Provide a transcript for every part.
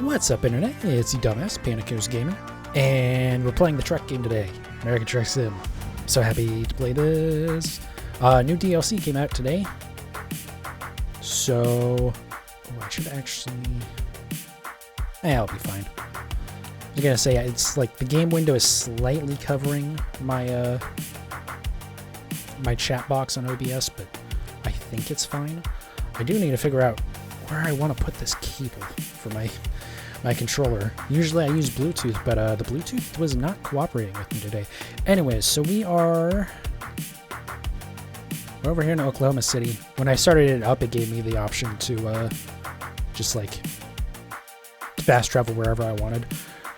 What's up, Internet? It's the dumbass, Panico's Gamer, and we're playing the truck game today, American Truck Sim. So happy to play this. New DLC came out today, so I should actually. I'll be fine. I was gonna say it's like the game window is slightly covering my my chat box on OBS, but I think it's fine. I do need to figure out where I want to put this cable for my controller. Usually I use Bluetooth, but the Bluetooth was not cooperating with me today. Anyways, so we're over here in Oklahoma City. When I started it up, it gave me the option to just like fast travel wherever I wanted.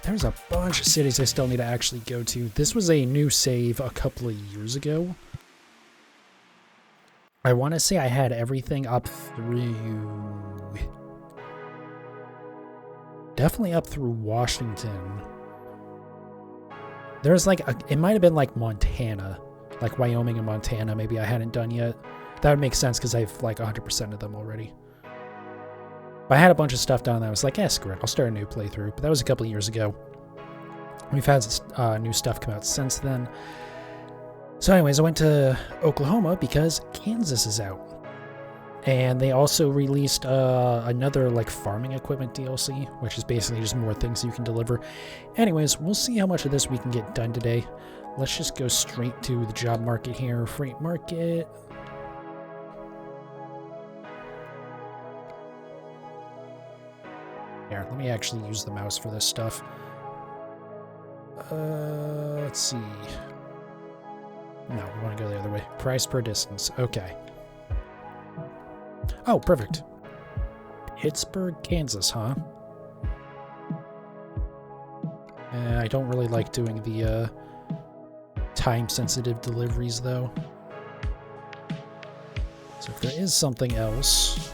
There's a bunch of cities I still need to actually go to. This was a new save a couple of years ago. I want to say I had everything up through... Definitely up through Washington. There's like, it might have been like Montana. Like Wyoming and Montana, maybe I hadn't done yet. That would make sense because I have like 100% of them already. But I had a bunch of stuff done that I was like, screw it, I'll start a new playthrough. But that was a couple of years ago. We've had new stuff come out since then. So anyways, I went to Oklahoma because Kansas is out. And they also released another like farming equipment DLC, which is basically just more things you can deliver. Anyways, we'll see how much of this we can get done today. Let's just go straight to the job market here. Freight market. Here, let me actually use the mouse for this stuff. Let's see. No, we want to go the other way. Price per distance. Okay. Oh, perfect. Pittsburgh, Kansas, huh? I don't really like doing the time-sensitive deliveries, though. So if there is something else,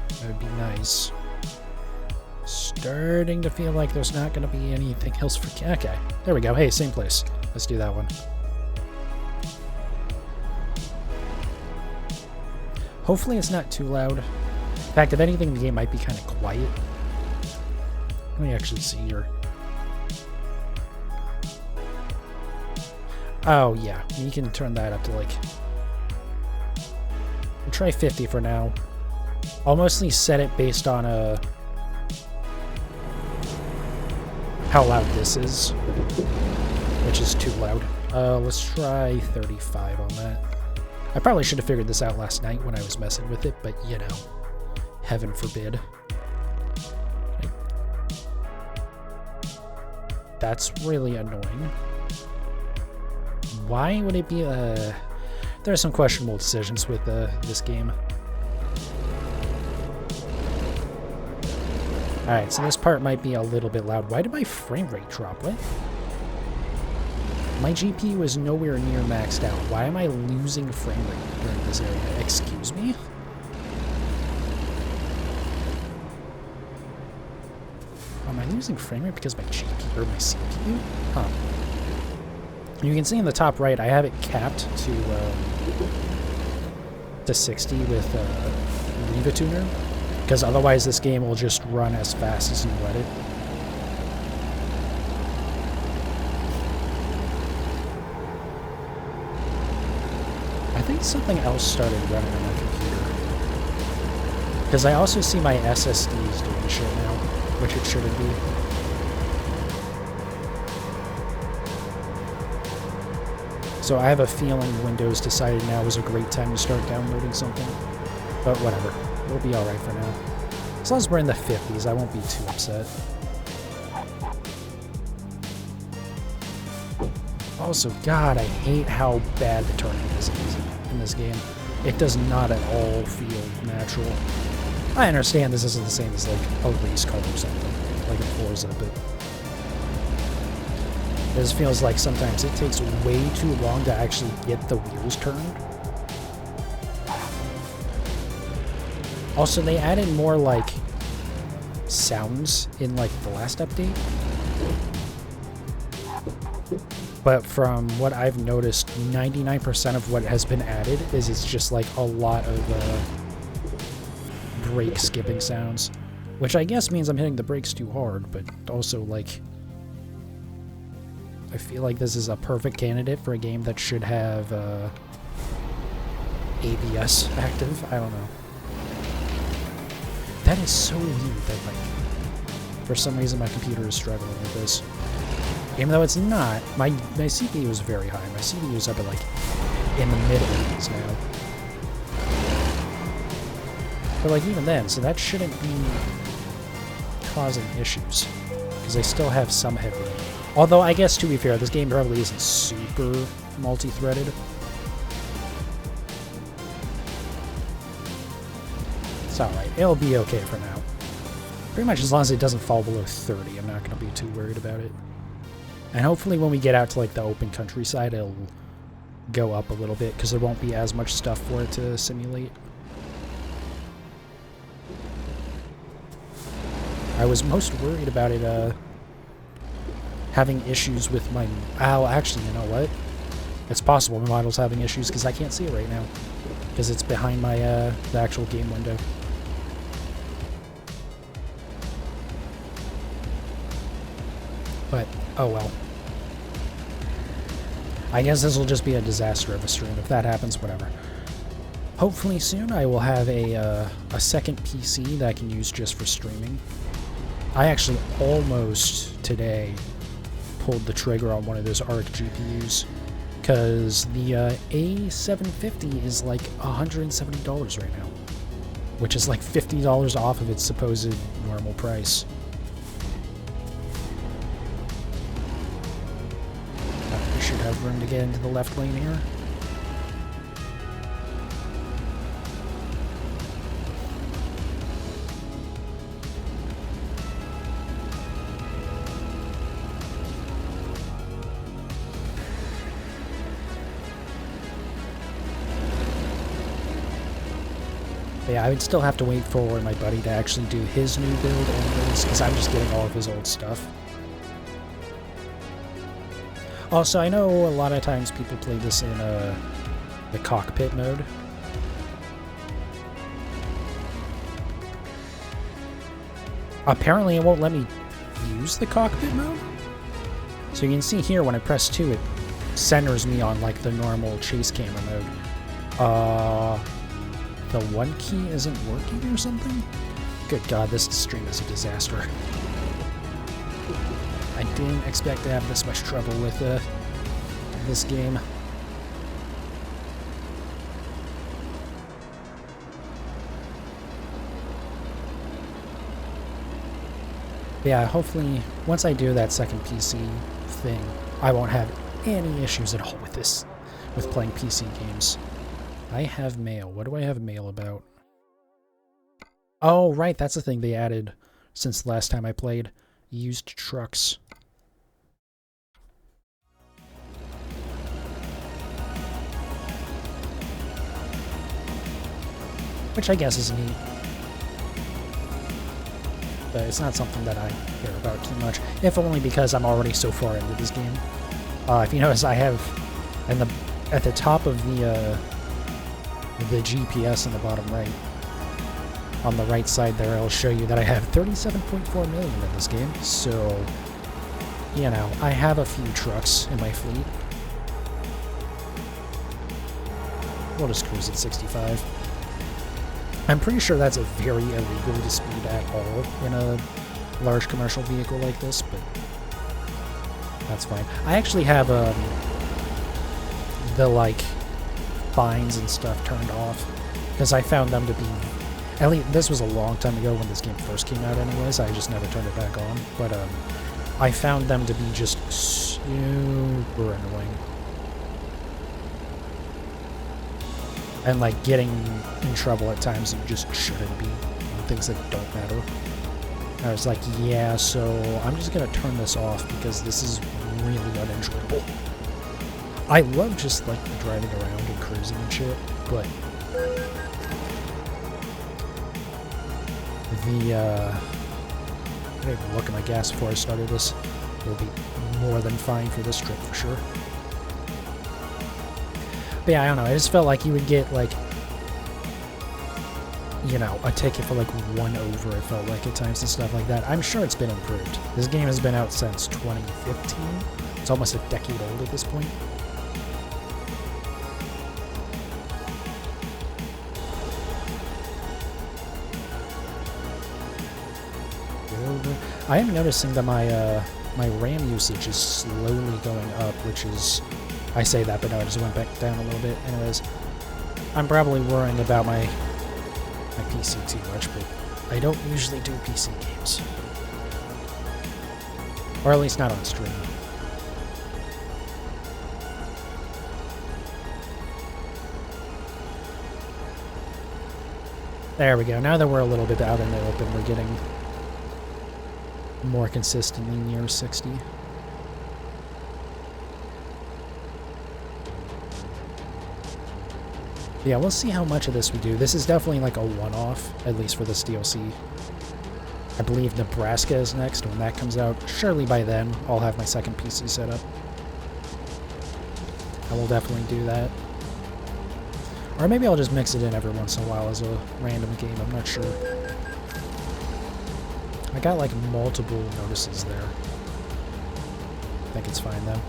that would be nice. Starting to feel like there's not going to be anything else for... Okay, there we go. Hey, same place. Let's do that one. Hopefully it's not too loud. In fact, if anything, the game might be kind of quiet. Let me actually see here. Oh, yeah. You can turn that up to, like... We'll try 50 for now. I'll mostly set it based on how loud this is. Which is too loud. Let's try 35 on that. I probably should have figured this out last night when I was messing with it, but you know, heaven forbid. Okay. That's really annoying. Why would it be there are some questionable decisions with this game. Alright, so this part might be a little bit loud. Why did my frame rate drop? What? My GPU is nowhere near maxed out. Why am I losing frame rate during this area? Excuse me? Am I losing frame rate because of my GPU or my CPU? Huh. You can see in the top right, I have it capped to 60 with Riva Tuner, because otherwise this game will just run as fast as you let it. I think something else started running on my computer. Because I also see my SSDs doing shit now, which it shouldn't be. So I have a feeling Windows decided now was a great time to start downloading something. But whatever. We'll be alright for now. As long as we're in the 50s, I won't be too upset. Also, God, I hate how bad the turning is in this game. It does not at all feel natural. I understand this isn't the same as like a race car or something, like a Forza, but this feels like sometimes it takes way too long to actually get the wheels turned. Also, they added more like sounds in like the last update. But from what I've noticed, 99% of what has been added is it's just like a lot of brake skipping sounds. Which I guess means I'm hitting the brakes too hard, but also, like, I feel like this is a perfect candidate for a game that should have ABS active. I don't know. That is so weird that, like, for some reason my computer is struggling with this. Even though it's not, my CPU is very high. My CPU is up at, like, in the mid-80s now. But, like, even then, so that shouldn't be causing issues. Because I still have some headroom. Although, I guess, to be fair, this game probably isn't super multi-threaded. It's alright. It'll be okay for now. Pretty much as long as it doesn't fall below 30, I'm not going to be too worried about it. And hopefully when we get out to, like, the open countryside, it'll go up a little bit, because there won't be as much stuff for it to simulate. I was most worried about it, having issues with my... Oh, actually, you know what? It's possible my model's having issues, because I can't see it right now. Because it's behind my, the actual game window. But, oh well. I guess this will just be a disaster of a stream. If that happens, whatever. Hopefully soon I will have a second PC that I can use just for streaming. I actually almost today pulled the trigger on one of those ARC GPUs, because the A750 is like $170 right now, which is like $50 off of its supposed normal price. We should have room to get into the left lane here. But yeah, I would still have to wait for my buddy to actually do his new build anyways, because I'm just getting all of his old stuff. Also, I know a lot of times people play this in the cockpit mode. Apparently it won't let me use the cockpit mode. So you can see here when I press 2, it centers me on like the normal chase camera mode. The one key isn't working or something? Good God, this stream is a disaster. I didn't expect to have this much trouble with this game. Yeah, hopefully, once I do that second PC thing, I won't have any issues at all with this, with playing PC games. I have mail. What do I have mail about? Oh, right, that's the thing they added since the last time I played. Used trucks. Which I guess is neat. But it's not something that I care about too much. If only because I'm already so far into this game. If you notice, I have at the top of the GPS in the bottom right. On the right side there, I'll show you that I have 37.4 million in this game. So, you know, I have a few trucks in my fleet. We'll just cruise at 65. I'm pretty sure that's a very illegal to speed at all in a large commercial vehicle like this, but that's fine. I actually have the like fines and stuff turned off because I found them to be, at least this was a long time ago when this game first came out anyways, I just never turned it back on, but I found them to be just super annoying. And like getting in trouble at times you just shouldn't be on things that don't matter. I was like, yeah, so I'm just gonna turn this off because this is really unenjoyable. I love just like driving around and cruising and shit, but I didn't even look at my gas before I started this. It'll be more than fine for this trip for sure. But yeah, I don't know, I just felt like you would get like, you know, a ticket for like 1 over, it felt like at times and stuff like that. I'm sure it's been improved. This game has been out since 2015. It's almost a decade old at this point. I am noticing that my RAM usage is slowly going up, which is, I say that, but no, it just went back down a little bit. Anyways, I'm probably worrying about my PC too much, but I don't usually do PC games. Or at least not on stream. There we go. Now that we're a little bit out in the open, we're getting more consistently near 60. Yeah, we'll see how much of this we do. This is definitely like a one-off, at least for this DLC. I believe Nebraska is next when that comes out. Surely by then, I'll have my second PC set up. I will definitely do that. Or maybe I'll just mix it in every once in a while as a random game, I'm not sure. I got like multiple notices there. I think it's fine though.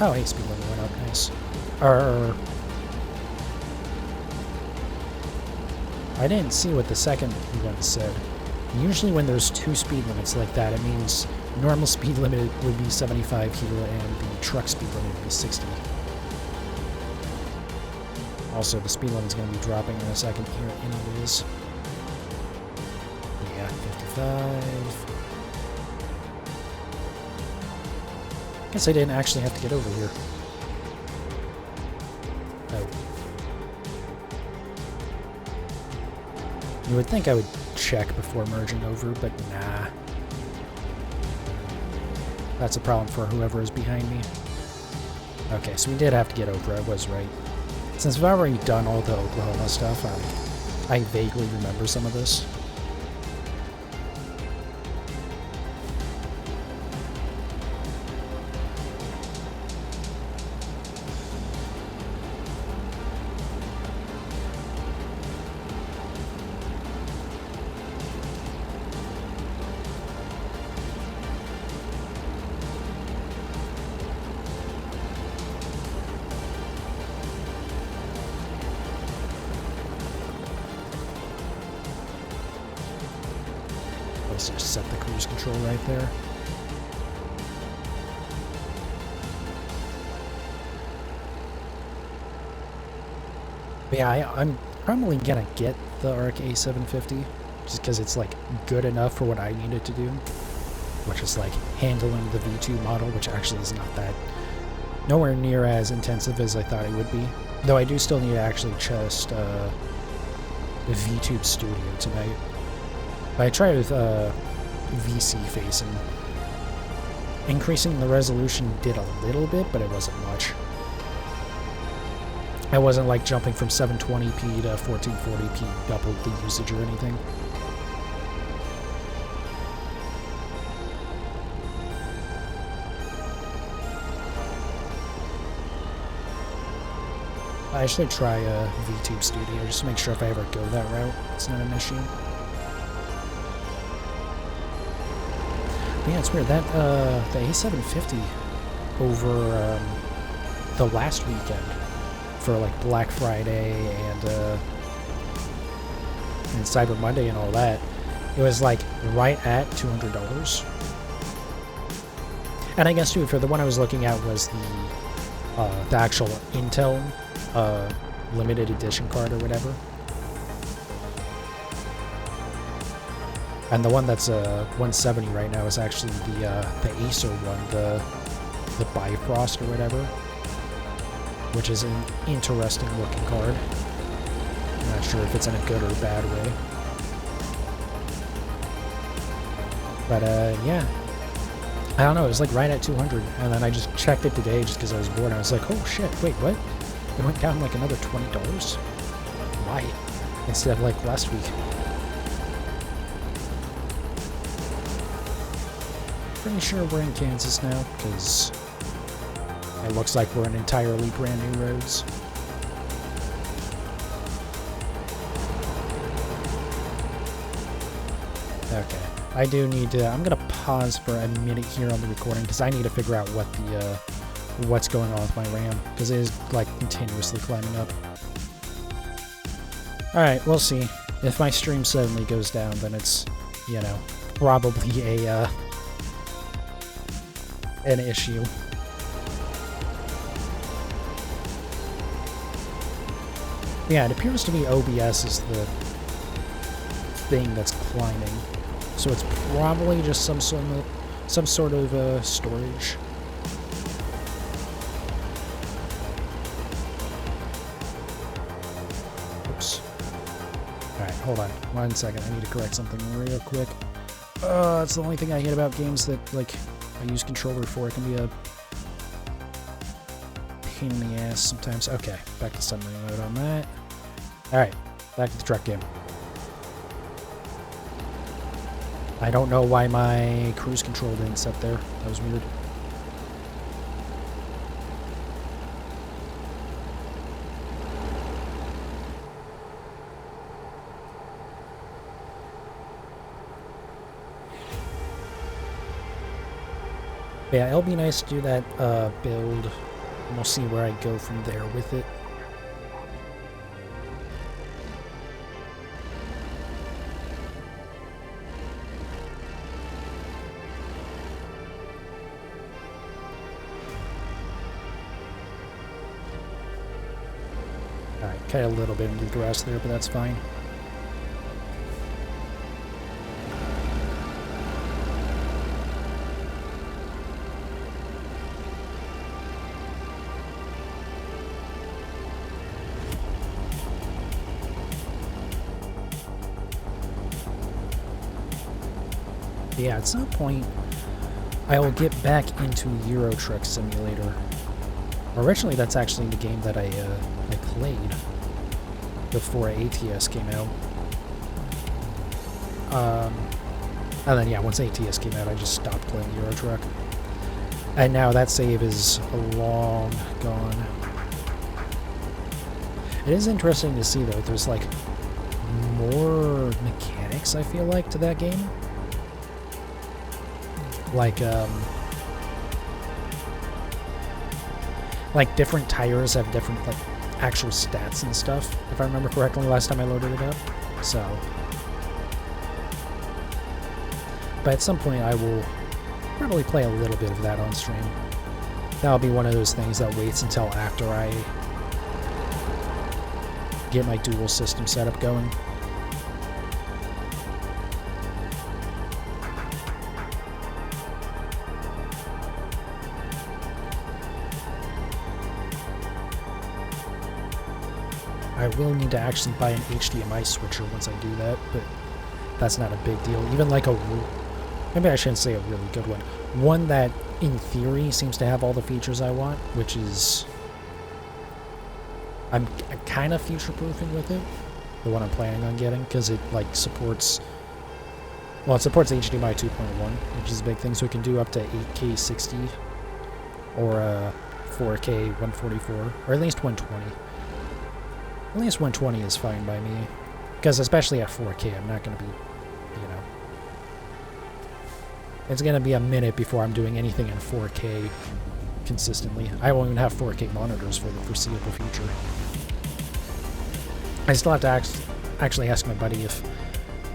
Oh, hey, speed limit went up, nice. I didn't see what the second one said. Usually when there's 2 speed limits like that, it means normal speed limit would be 75 here and the truck speed limit would be 60. Also, the speed limit's going to be dropping in a second here anyways. Yeah, 55. Guess I didn't actually have to get over here. Oh. You would think I would check before merging over, but nah. That's a problem for whoever is behind me. Okay, so we did have to get over, I was right. Since I've already done all the Oklahoma stuff, I vaguely remember some of this. Let's just set the cruise control right there. But yeah, I'm probably gonna get the ARC A750 just because it's like good enough for what I needed to do, which is like handling the V2 model, which actually is not that nowhere near as intensive as I thought it would be. Though I do still need to actually test the VTube Studio tonight. But I tried with VC facing. Increasing the resolution did a little bit, but it wasn't much. I wasn't like jumping from 720p to 1440p, doubled the usage or anything. I should try VTube Studio just to make sure if I ever go that route, it's not an issue. But yeah, it's weird that the A750 over the last weekend for like Black Friday and Cyber Monday and all that, it was like right at $200. And I guess too, for the one I was looking at was the actual Intel limited edition card or whatever. And the one that's 170 right now is actually the Acer one, the Bifrost or whatever, which is an interesting looking card. I'm not sure if it's in a good or bad way. But yeah, I don't know, it was like right at 200, and then I just checked it today just because I was bored, and I was like, oh shit, wait, what? It went down like another $20? Why? Instead of like last week. Pretty sure we're in Kansas now, because it looks like we're in entirely brand new roads. Okay. I do need to... I'm going to pause for a minute here on the recording because I need to figure out what the... what's going on with my RAM, because it is, like, continuously climbing up. Alright, we'll see. If my stream suddenly goes down, then it's, you know, probably a, an issue. Yeah, it appears to me OBS is the thing that's climbing. So it's probably just some sort of storage. Oops. Alright, hold on. 1 second. I need to correct something real quick. That's the only thing I hate about games that, like, I use controller for. It can be a pain in the ass sometimes. Okay, back to summary mode on that. Alright, back to the truck game. I don't know why my cruise control didn't set there. That was weird. Yeah, it'll be nice to do that build, and we'll see where I go from there with it. Alright, cut a little bit into the grass there, but that's fine. Yeah, at some point, I will get back into Euro Truck Simulator. Originally, that's actually the game that I played before ATS came out. And then, yeah, once ATS came out, I just stopped playing Euro Truck. And now that save is long gone. It is interesting to see, though. There's, like, more mechanics, I feel like, to that game. Like different tires have different, like, actual stats and stuff, if I remember correctly last time I loaded it up. So, but at some point I will probably play a little bit of that on stream. That'll be one of those things that waits until after I get my dual system setup going. I will need to actually buy an HDMI switcher once I do that, but that's not a big deal. Even like maybe I shouldn't say a really good one. One that, in theory, seems to have all the features I want, which is... I'm kind of future-proofing with it, the one I'm planning on getting, because it, like, supports... Well, it supports HDMI 2.1, which is a big thing, so it can do up to 8K 60, or 4K 144, or at least 120. At least 120 is fine by me, because especially at 4K, I'm not going to be, you know... It's going to be a minute before I'm doing anything in 4K consistently. I won't even have 4K monitors for the foreseeable future. I still have to actually ask my buddy if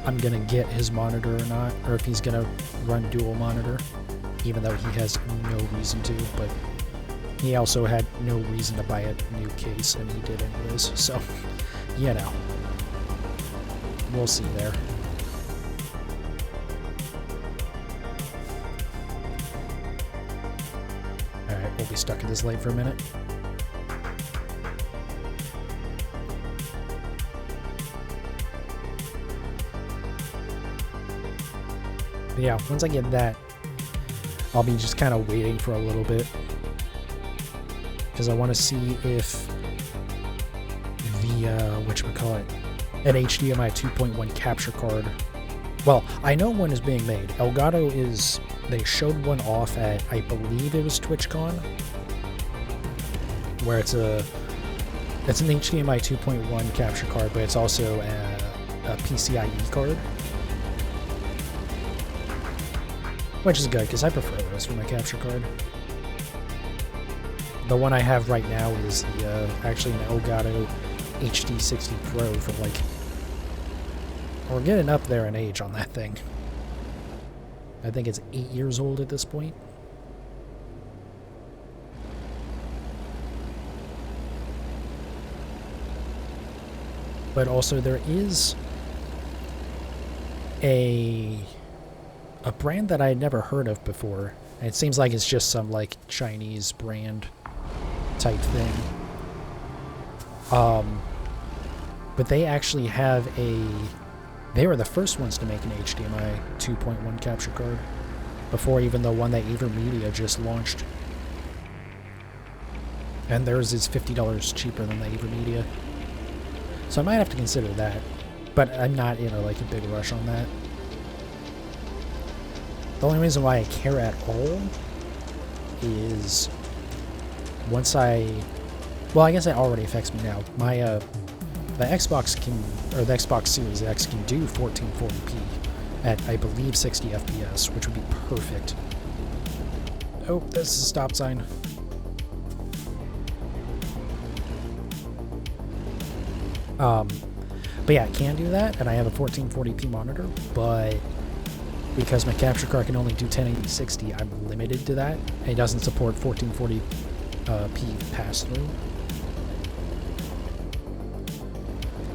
I'm going to get his monitor or not, or if he's going to run dual monitor, even though he has no reason to, but... He also had no reason to buy a new case, and he did anyways, so, you know. We'll see there. Alright, we'll be stuck at this light for a minute. But yeah, once I get that, I'll be just kind of waiting for a little bit. Because I want to see if the, whatchamacallit, an HDMI 2.1 capture card. Well, I know one is being made. Elgato is, they showed one off at, I believe it was TwitchCon, where it's an HDMI 2.1 capture card, but it's also a PCIe card. Which is good, because I prefer those for my capture card. The one I have right now is the actually an Elgato HD60 Pro for like... We're getting up there in age on that thing. I think it's 8 years old at this point. But also there is a brand that I had never heard of before. And it seems like it's just some like Chinese brand type thing. But they actually have they were the first ones to make an HDMI 2.1 capture card before even the one that AverMedia just launched. And theirs is $50 cheaper than the AverMedia. So I might have to consider that, but I'm not in a big rush on that. The only reason why I care at all is once well, I guess it already affects me now. My the Xbox the Xbox Series X can do 1440p at I believe 60 FPS, which would be perfect. Oh, this is a stop sign. But yeah, it can do that, and I have a 1440p monitor, but because my capture card can only do 1080-60, I'm limited to that. It doesn't support 1440p pass-through.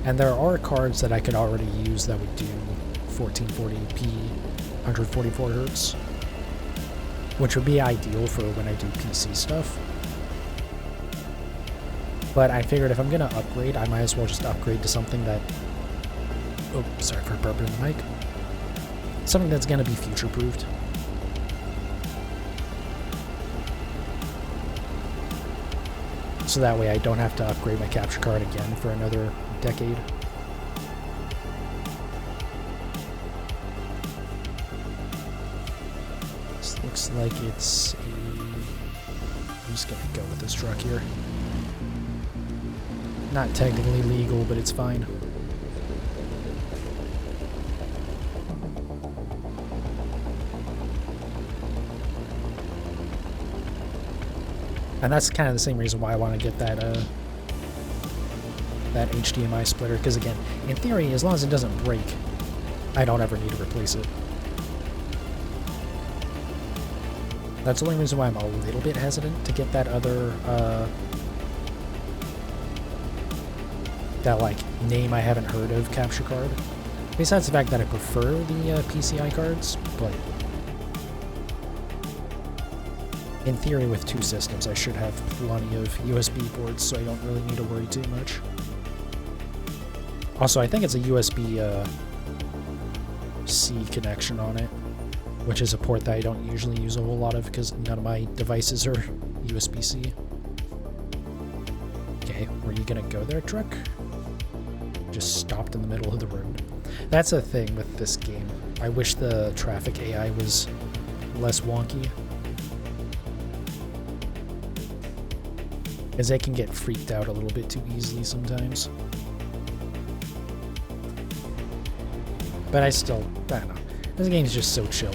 And there are cards that I could already use that would do 1440p, 144 Hz, which would be ideal for when I do PC stuff. But I figured if I'm going to upgrade, I might as well just upgrade to something that... Oh, sorry for burping the mic. Something that's going to be future-proofed. So that way I don't have to upgrade my capture card again for another decade. This looks like it's I'm just going to go with this truck here. Not technically legal, but it's fine. And that's kind of the same reason why I want to get that that HDMI splitter, because again, in theory, as long as it doesn't break, I don't ever need to replace it. That's the only reason why I'm a little bit hesitant to get that other that name I haven't heard of capture card. Besides the fact that I prefer the PCI cards, but in theory with two systems I should have plenty of USB ports, so I don't really need to worry too much. Also, I think it's a USB-C connection on it, which is a port that I don't usually use a whole lot of because none of my devices are USB-C. Okay, were you gonna go there, truck? Just stopped in the middle of the road. That's a thing with this game. I wish the traffic AI was less wonky, as they can get freaked out a little bit too easily sometimes. But I don't know. This game is just so chill.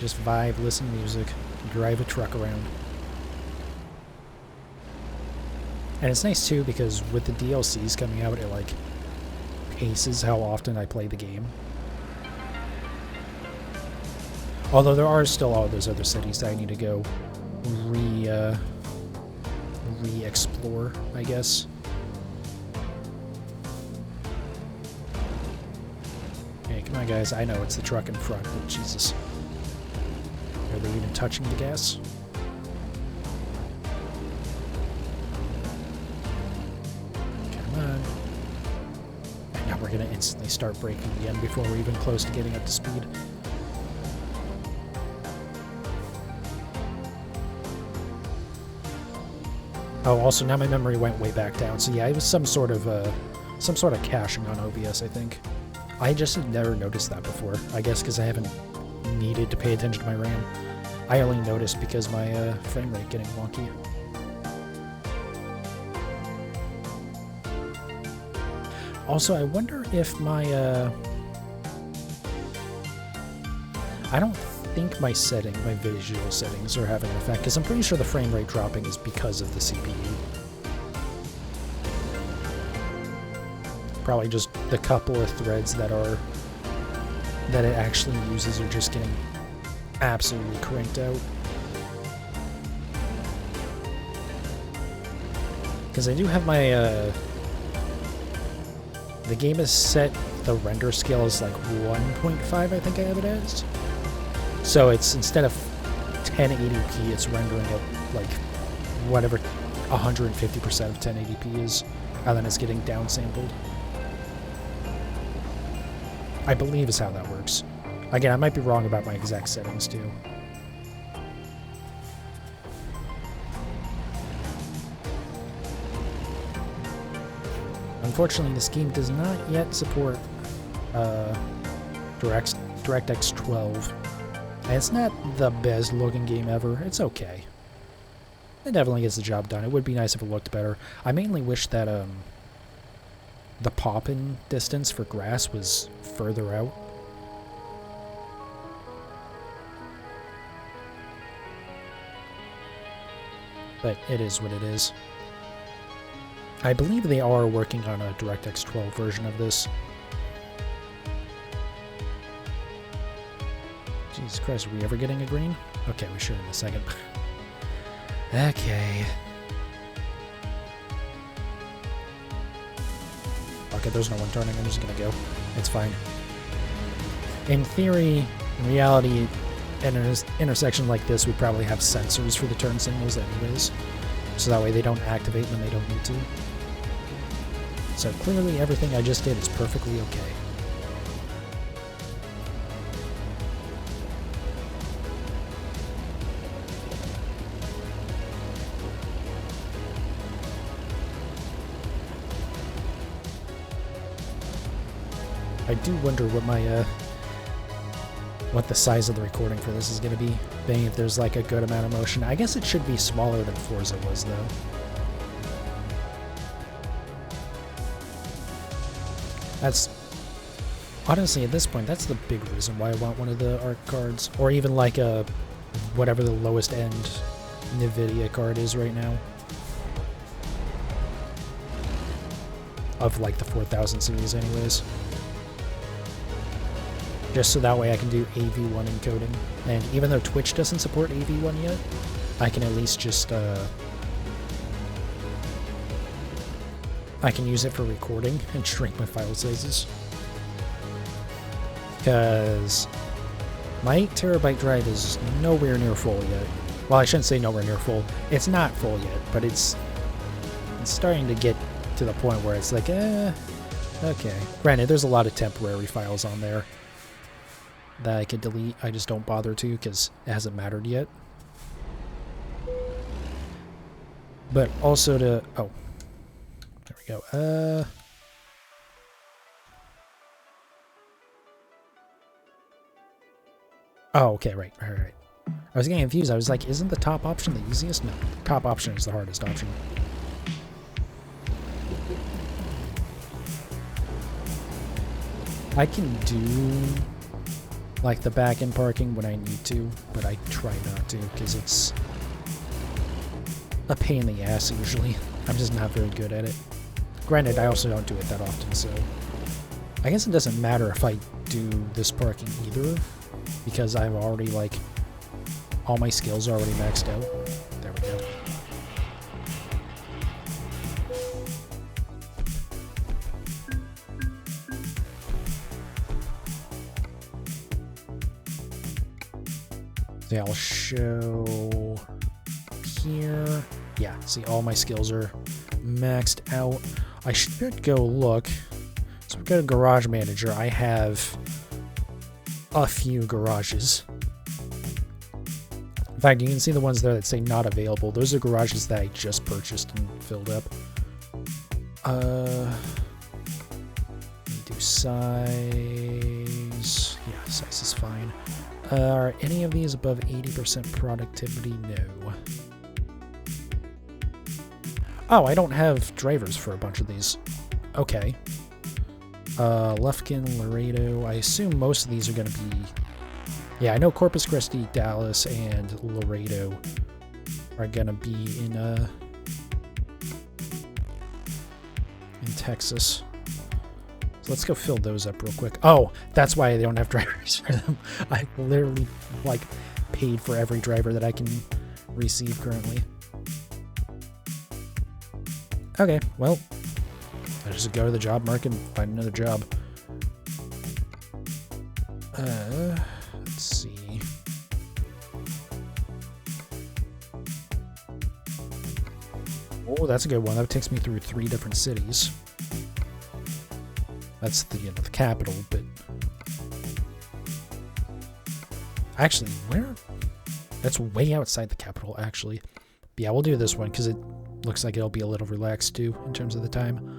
Just vibe, listen to music, drive a truck around. And it's nice too because with the DLCs coming out, it paces how often I play the game. Although there are still all those other cities that I need to go re-explore, I guess. Okay, come on guys, I know it's the truck in front, but Jesus. Are they even touching the gas? Come on. And now we're gonna instantly start braking again before we're even close to getting up to speed. Oh, also now my memory went way back down. So yeah, it was some sort of caching on OBS, I think. I just had never noticed that before. I guess because I haven't needed to pay attention to my RAM. I only noticed because my frame rate getting wonky. Also, I wonder if my I don't think my visual settings are having an effect, because I'm pretty sure the frame rate dropping is because of the CPU. Probably just the couple of threads that it actually uses are just getting absolutely cranked out. Because I do have my, the game is set, the render scale is like 1.5, I think I have it as. So it's, instead of 1080p, it's rendering at like whatever 150% of 1080p is, and then it's getting downsampled. I believe is how that works. Again, I might be wrong about my exact settings too. Unfortunately, this game does not yet support DirectX 12. And it's not the best looking game ever. It's okay. It definitely gets the job done. It would be nice if it looked better. I mainly wish that the pop-in distance for grass was further out. But it is what it is. I believe they are working on a DirectX 12 version of this. Jesus Christ, are we ever getting a green? Okay, we should in a second. Okay. Okay, there's no one turning. I'm just gonna go. It's fine. In theory, in reality, an intersection like this would probably have sensors for the turn signals anyways. So that way they don't activate when they don't need to. So clearly everything I just did is perfectly okay. I do wonder what my what the size of the recording for this is going to be, being if there's like a good amount of motion. I guess it should be smaller than Forza was though. That's honestly at this point that's the big reason why I want one of the art cards, or even like a whatever the lowest end NVIDIA card is right now. Of like the 4000 series anyways. Just so that way I can do AV1 encoding. And even though Twitch doesn't support AV1 yet, I can at least just, I can use it for recording and shrink my file sizes. Because my 8 terabyte drive is nowhere near full yet. Well, I shouldn't say nowhere near full. It's not full yet, but it's starting to get to the point where it's like, okay. Granted, there's a lot of temporary files on there that I could delete. I just don't bother to because it hasn't mattered yet. But also to... Oh. There we go. Oh, okay, right. I was getting confused. I was like, isn't the top option the easiest? No. Top option is the hardest option. I can do like the back-end parking when I need to, but I try not to because it's a pain in the ass usually. I'm just not very good at it. Granted, I also don't do it that often, so I guess it doesn't matter if I do this parking either, because I've already like all my skills are already maxed out. There we go. Yeah, I'll show here. Yeah, see, all my skills are maxed out. I should go look. So we've got a garage manager. I have a few garages. In fact, you can see the ones there that say not available. Those are garages that I just purchased and filled up. Do size. Yeah, size is fine. Are any of these above 80% productivity? No. Oh, I don't have drivers for a bunch of these. Okay. Lufkin, Laredo. I assume most of these are going to be Yeah, I know Corpus Christi, Dallas, and Laredo are gonna be in Texas. So let's go fill those up real quick. Oh, that's why they don't have drivers for them. I literally like paid for every driver that I can receive currently. Okay, well, I just go to the job market and find another job. Let's see. Oh, that's a good one. That takes me through 3 different cities. That's the, you know, the capital, but actually, where? That's way outside the capital, actually. But yeah, we'll do this one because it looks like it'll be a little relaxed too in terms of the time.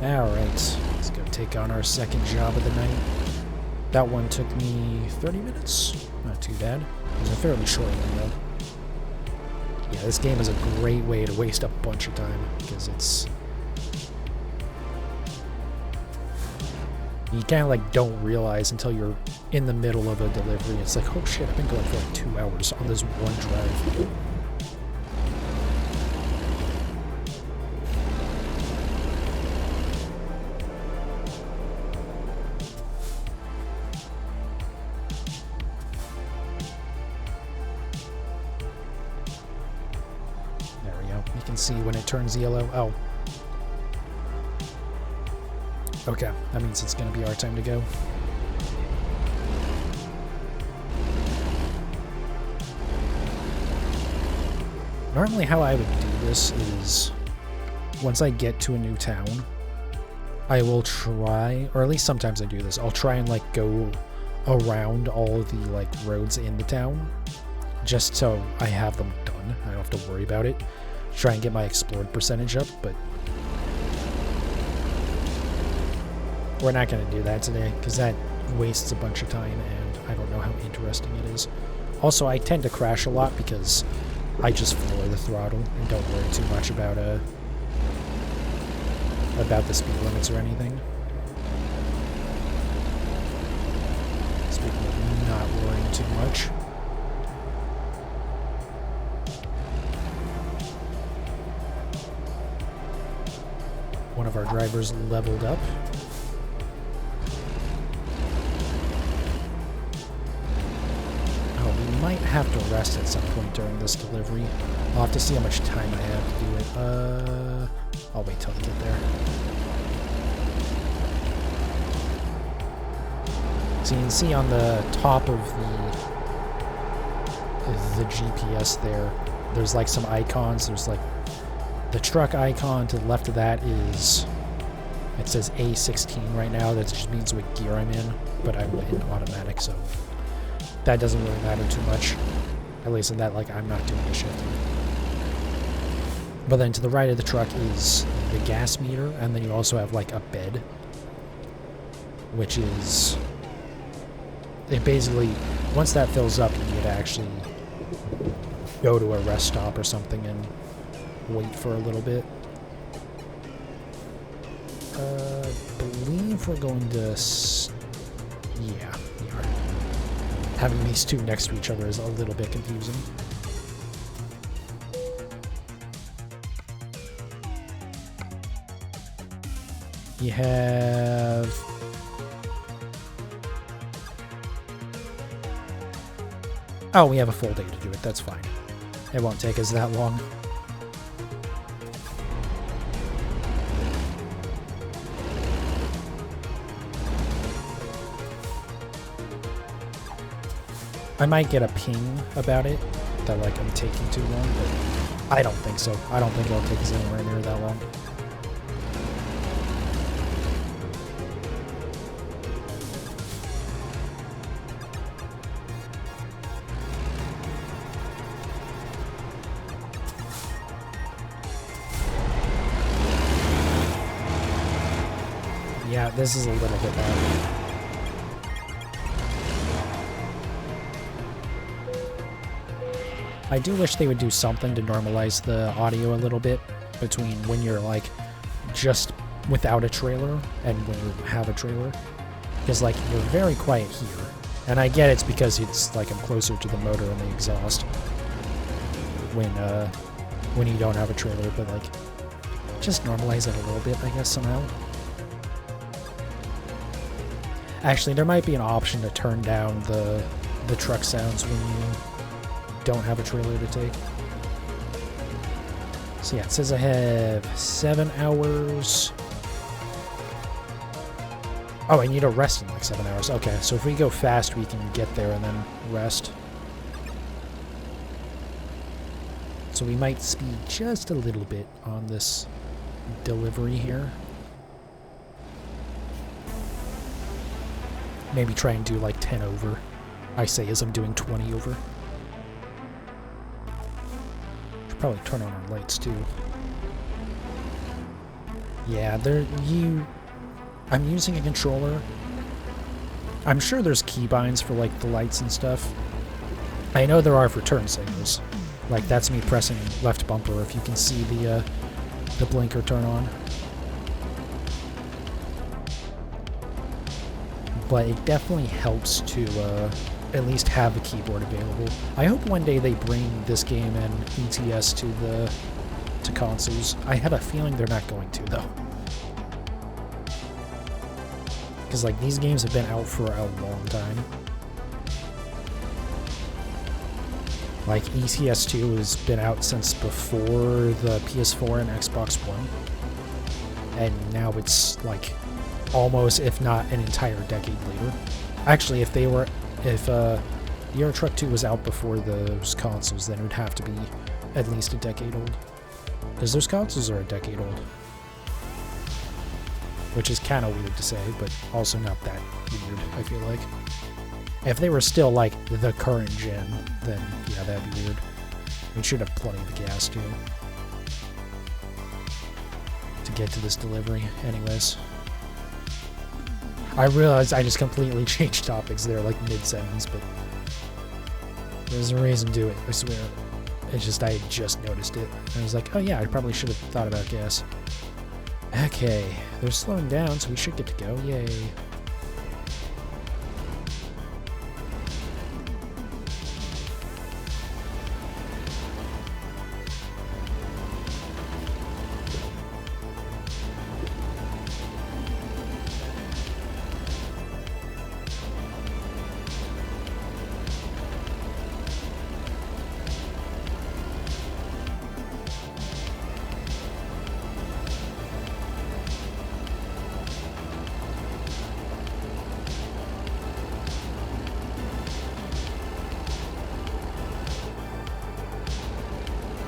Alright, let's go take on our second job of the night. That one took me 30 minutes. Not too bad. It was a fairly short one, though. Yeah, this game is a great way to waste a bunch of time, because it's... You kind of like don't realize until you're in the middle of a delivery. It's like, oh shit, I've been going for like 2 hours on this one drive. See when it turns yellow. Oh. Okay, that means it's going to be our time to go. Normally how I would do this is once I get to a new town, I will try, or at least sometimes I do this, I'll try and like go around all of the like roads in the town just so I have them done. I don't have to worry about it. Try and get my explored percentage up, but we're not going to do that today because that wastes a bunch of time and I don't know how interesting it is. Also, I tend to crash a lot because I just floor the throttle and don't worry too much about the speed limits or anything. Speaking of not worrying too much. One of our drivers leveled up. Oh, we might have to rest at some point during this delivery. I'll have to see how much time I have to do it. I'll wait till I get there. So you can see on the top of the GPS there, there's like some icons. There's like the truck icon. To the left of that is, it says A16 right now. That just means what gear I'm in, but I'm in automatic, so that doesn't really matter too much. At least in that, like, I'm not doing the shifting. But then to the right of the truck is the gas meter, and then you also have like a bed, which is, it basically, once that fills up, you need to actually go to a rest stop or something and wait for a little bit. I believe we're going to... yeah, we are. Having these two next to each other is a little bit confusing. You have... oh, we have a full day to do it. That's fine. It won't take us that long. I might get a ping about it, that like I'm taking too long, but I don't think so. I don't think it'll take us anywhere near that long. Yeah, this is a little bit loud. I do wish they would do something to normalize the audio a little bit between when you're like just without a trailer and when you have a trailer. Because like you're very quiet here. And I get it's because it's like I'm closer to the motor and the exhaust when you don't have a trailer, but like just normalize it a little bit, I guess, somehow. Actually, there might be an option to turn down the truck sounds when you don't have a trailer to take. So yeah, it says I have 7 hours. Oh, I need to rest in like 7 hours. Okay, so if we go fast, we can get there and then rest. So we might speed just a little bit on this delivery here. Maybe try and do like 10 over. I say as I'm doing 20 over. Should probably turn on our lights too. Yeah, I'm using a controller. I'm sure there's keybinds for like the lights and stuff. I know there are for turn signals. Like that's me pressing left bumper if you can see the blinker turn on. But it definitely helps to at least have a keyboard available. I hope one day they bring this game and ETS to consoles. I have a feeling they're not going to though. Because like these games have been out for a long time. Like ETS 2 has been out since before the PS4 and Xbox One. And now it's like almost, if not an entire decade later. Actually, if Euro Truck 2 was out before those consoles, then it would have to be at least a decade old. Because those consoles are a decade old. Which is kind of weird to say, but also not that weird, I feel like. If they were still like the current gen, then yeah, that'd be weird. We should have plenty of gas too. To get to this delivery, anyways. I realized I just completely changed topics there, like mid-sentence, but there's a reason to it, I swear. It's just, I just noticed it. And I was like, oh yeah, I probably should have thought about gas. Okay, they're slowing down, so we should get to go. Yay.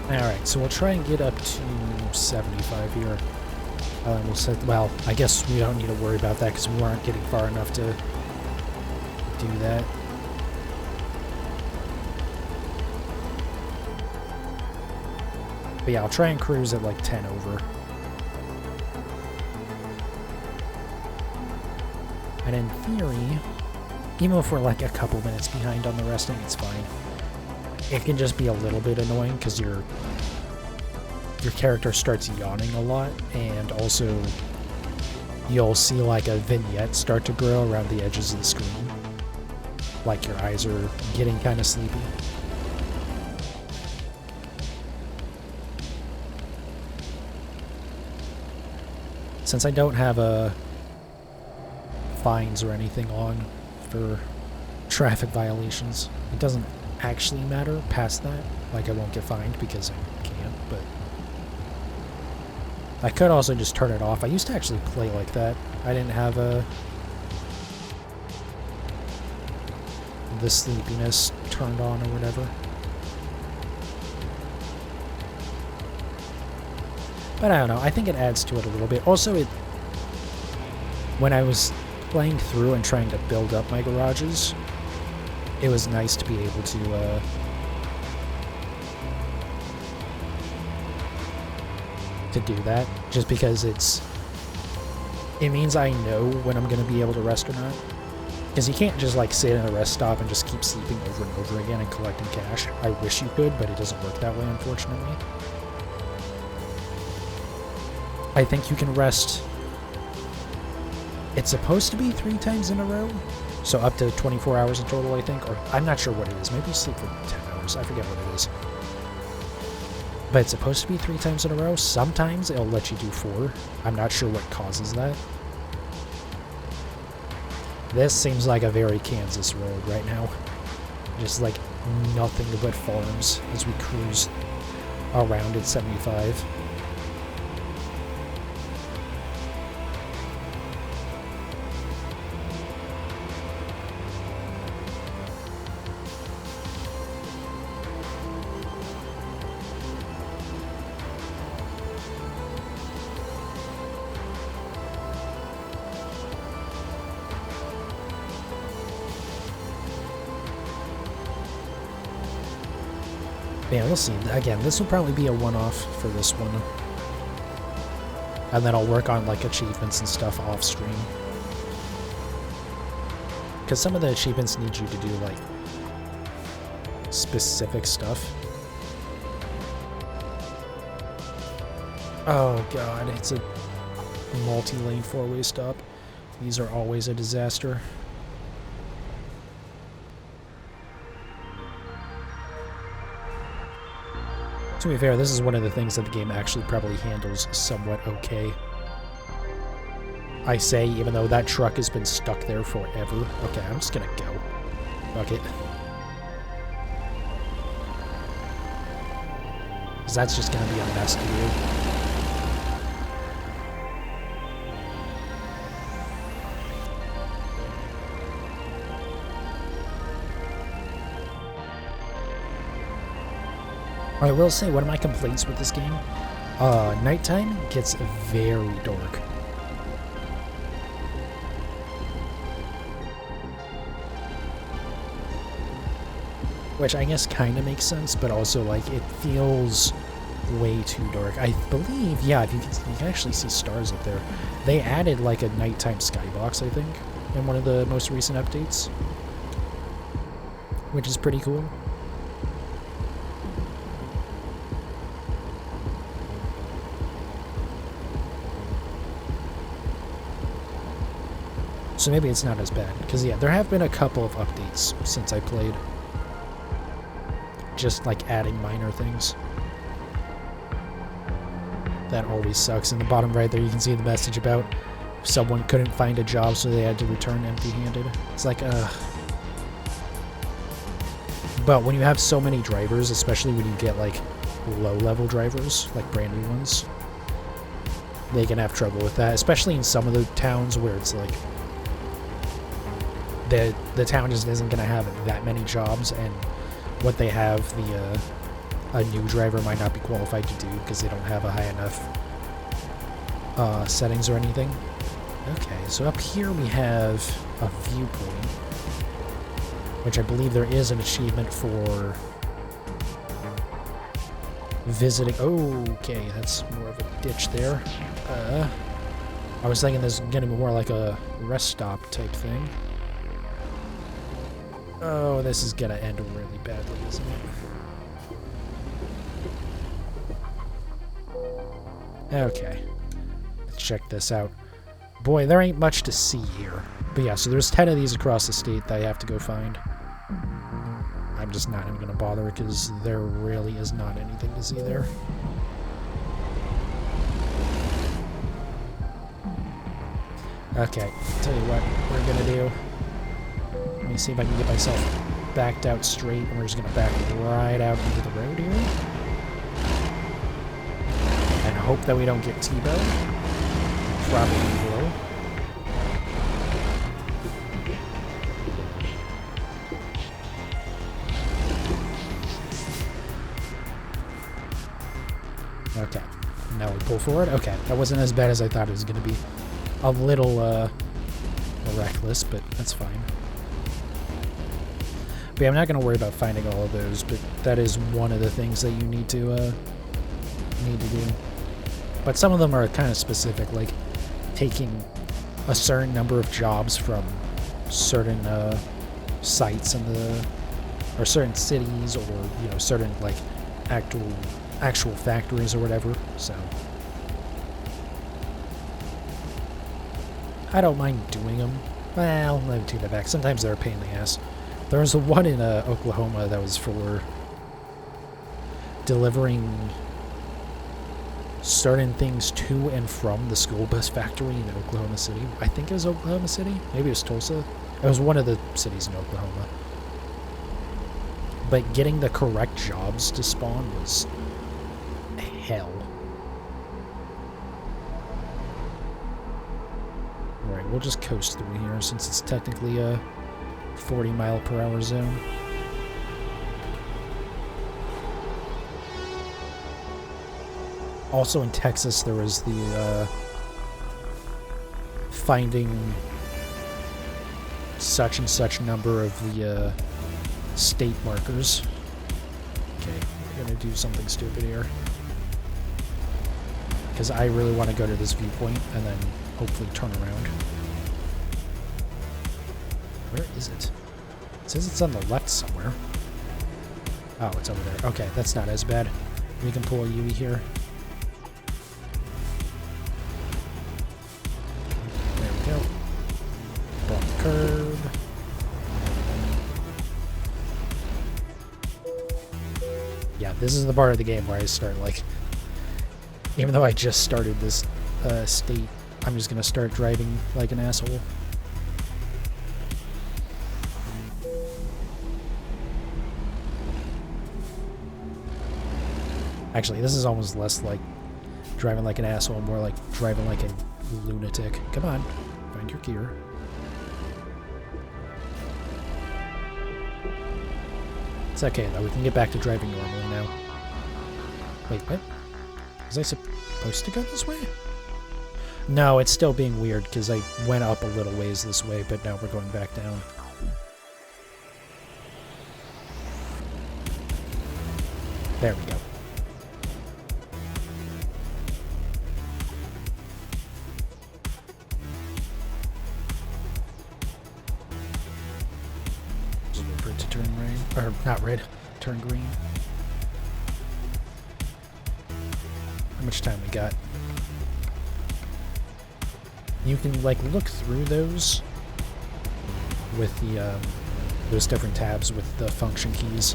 Alright, so we'll try and get up to 75 here. We'll set, well, I guess we don't need to worry about that because we weren't getting far enough to do that. But yeah, I'll try and cruise at like 10 over. And in theory, even if we're like a couple minutes behind on the resting, it's fine. It can just be a little bit annoying because your character starts yawning a lot, and also you'll see like a vignette start to grow around the edges of the screen. Like your eyes are getting kind of sleepy. Since I don't have fines or anything on for traffic violations, it doesn't actually matter past that. Like I won't get fined because I can't, but I could also just turn it off. I used to actually play like that. I didn't have the sleepiness turned on or whatever. But I don't know, I think it adds to it a little bit. Also, when I was playing through and trying to build up my garages, it was nice to be able to do that, just because it's it means I know when I'm going to be able to rest or not. Because you can't just like sit in a rest stop and just keep sleeping over and over again and collecting cash. I wish you could, but it doesn't work that way, unfortunately. I think you can rest. It's supposed to be 3 times in a row. So up to 24 hours in total, I think. Or I'm not sure what it is. Maybe you sleep for 10 hours. I forget what it is. But it's supposed to be 3 times in a row. Sometimes it'll let you do 4. I'm not sure what causes that. This seems like a very Kansas road right now. Just like nothing but farms as we cruise around at 75. Yeah, we'll see. Again, this will probably be a one-off for this one. And then I'll work on, like, achievements and stuff off-stream. Because some of the achievements need you to do, like, specific stuff. Oh, God. It's a multi-lane 4-way stop. These are always a disaster. To be fair, this is one of the things that the game actually probably handles somewhat okay. I say, even though that truck has been stuck there forever. Okay, I'm just gonna go. Fuck it. Because that's just gonna be a mess to do. I will say, one of my complaints with this game, nighttime gets very dark. Which I guess kind of makes sense, but also, like, it feels way too dark. I believe, yeah, you can actually see stars up there. They added, like, a nighttime skybox, I think, in one of the most recent updates. Which is pretty cool. So maybe it's not as bad. Because, yeah, there have been a couple of updates since I played. Just, like, adding minor things. That always sucks. In the bottom right there, you can see the message about someone couldn't find a job, so they had to return empty-handed. It's like, But when you have so many drivers, especially when you get, like, low-level drivers, like brand new ones, they can have trouble with that. Especially in some of the towns where it's, like, the town just isn't going to have that many jobs, and what they have, a new driver might not be qualified to do because they don't have a high enough settings or anything. Okay, so up here we have a viewpoint, which I believe there is an achievement for visiting. Okay, that's more of a ditch there. I was thinking this is going to be more like a rest stop type thing. Oh, this is gonna end really badly, isn't it? Okay. Let's check this out. Boy, there ain't much to see here. But yeah, so there's 10 of these across the state that I have to go find. I'm just not even gonna bother because there really is not anything to see there. Okay, tell you what we're gonna do. Let me see if I can get myself backed out straight, and we're just going to back right out into the road here. And hope that we don't get T-boned. Probably will. Okay. Now we pull forward. Okay, that wasn't as bad as I thought it was going to be. A little, reckless, but that's fine. But yeah, I'm not going to worry about finding all of those, but that is one of the things that you need to do. But some of them are kind of specific, like taking a certain number of jobs from certain sites in the, or certain cities, or you know, certain like actual factories or whatever. So I don't mind doing them. Well, let me take that back. Sometimes they're a pain in the ass. There was one in Oklahoma that was for delivering certain things to and from the school bus factory in Oklahoma City. I think it was Oklahoma City. Maybe it was Tulsa. It was one of the cities in Oklahoma. But getting the correct jobs to spawn was hell. Alright, we'll just coast through here since it's technically a 40-mile-per-hour zone. Also in Texas, there was the finding such and such number of the state markers. Okay, we're gonna do something stupid here. Because I really want to go to this viewpoint and then hopefully turn around. Where is it? It says it's on the left somewhere. Oh, it's over there. Okay, that's not as bad. We can pull a Yui here. There we go. Bump curb. Yeah, this is the part of the game where I start, like, even though I just started this state, I'm just gonna start driving like an asshole. Actually, this is almost less like driving like an asshole, more like driving like a lunatic. Come on, find your gear. It's okay though, we can get back to driving normally now. Wait, what? Was I supposed to go this way? No, it's still being weird because I went up a little ways this way, but now we're going back down. There we go. Just wait for it to turn red, or not red, turn green. How much time we got? You can like look through those with the those different tabs with the function keys.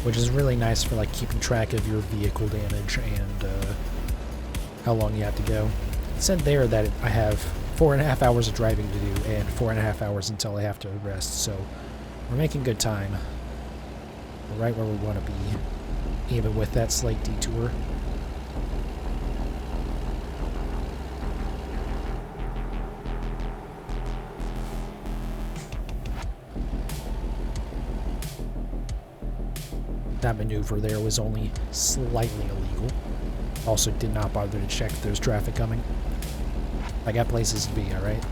Which is really nice for like keeping track of your vehicle damage and how long you have to go. It said there that I have 4.5 hours of driving to do and 4.5 hours until I have to rest, so we're making good time. We're right where we want to be, even with that slight detour. That maneuver there was only slightly illegal. Also did not bother to check if there's traffic coming. I got places to be, alright?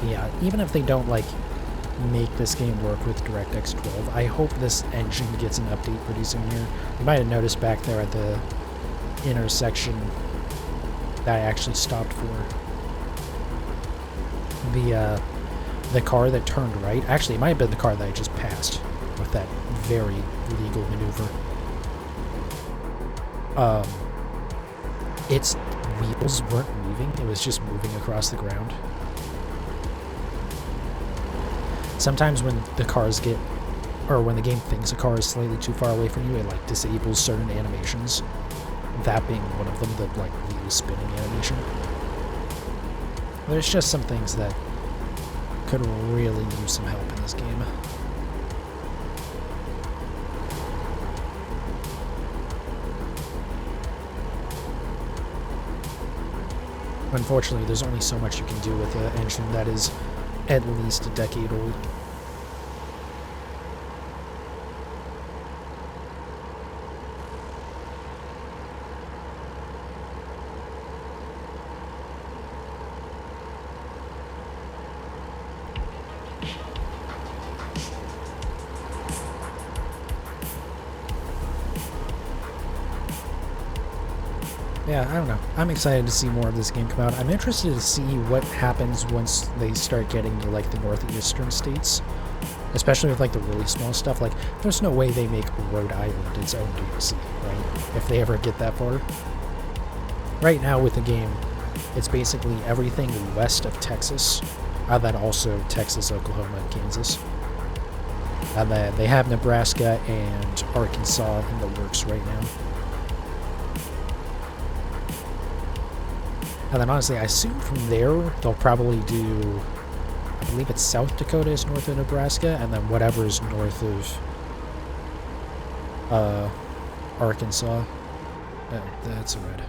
Yeah, even if they don't, like, make this game work with DirectX 12, I hope this engine gets an update pretty soon here. You might have noticed back there at the intersection that I actually stopped for. The car that turned right, actually it might have been the car that I just passed with that very legal maneuver. Its wheels weren't moving, it was just moving across the ground. Sometimes when the cars get, or when the game thinks a car is slightly too far away from you, it like disables certain animations. That being one of them, the like wheel spinning animation. There's just some things that could really use some help in this game. Unfortunately, there's only so much you can do with an engine that is at least a decade old. Yeah, I don't know. I'm excited to see more of this game come out. I'm interested to see what happens once they start getting to like the northeastern states, especially with like the really small stuff. Like, there's no way they make Rhode Island its own DLC, right? If they ever get that far. Right now with the game, it's basically everything west of Texas, and then also Texas, Oklahoma, and Kansas. And then they have Nebraska and Arkansas in the works right now. And then honestly, I assume from there, they'll probably do, I believe it's South Dakota is north of Nebraska, and then whatever is north of Arkansas. Oh, that's a red.